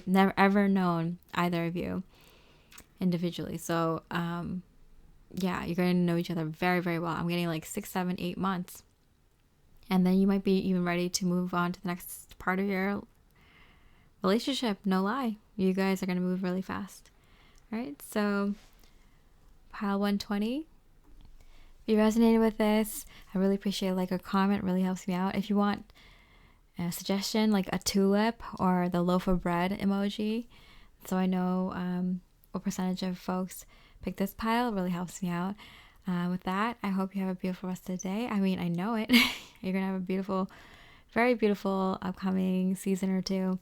never ever known either of you individually. So yeah, you're going to know each other very, very well. I'm getting like 6, 7, 8 months. And then you might be even ready to move on to the next part of your relationship. No lie. You guys are going to move really fast. All right. So pile 120. If you resonated with this, I really appreciate a like or comment. It really helps me out. If you want a suggestion, like a tulip or the loaf of bread emoji, so I know what percentage of folks pick this pile, it really helps me out. With that, I hope you have a beautiful rest of the day. I mean, I know it. You're going to have a beautiful, very beautiful upcoming season or two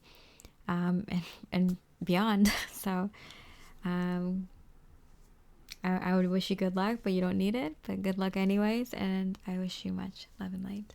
and beyond. So I would wish you good luck, but you don't need it. But good luck anyways. And I wish you much love and light.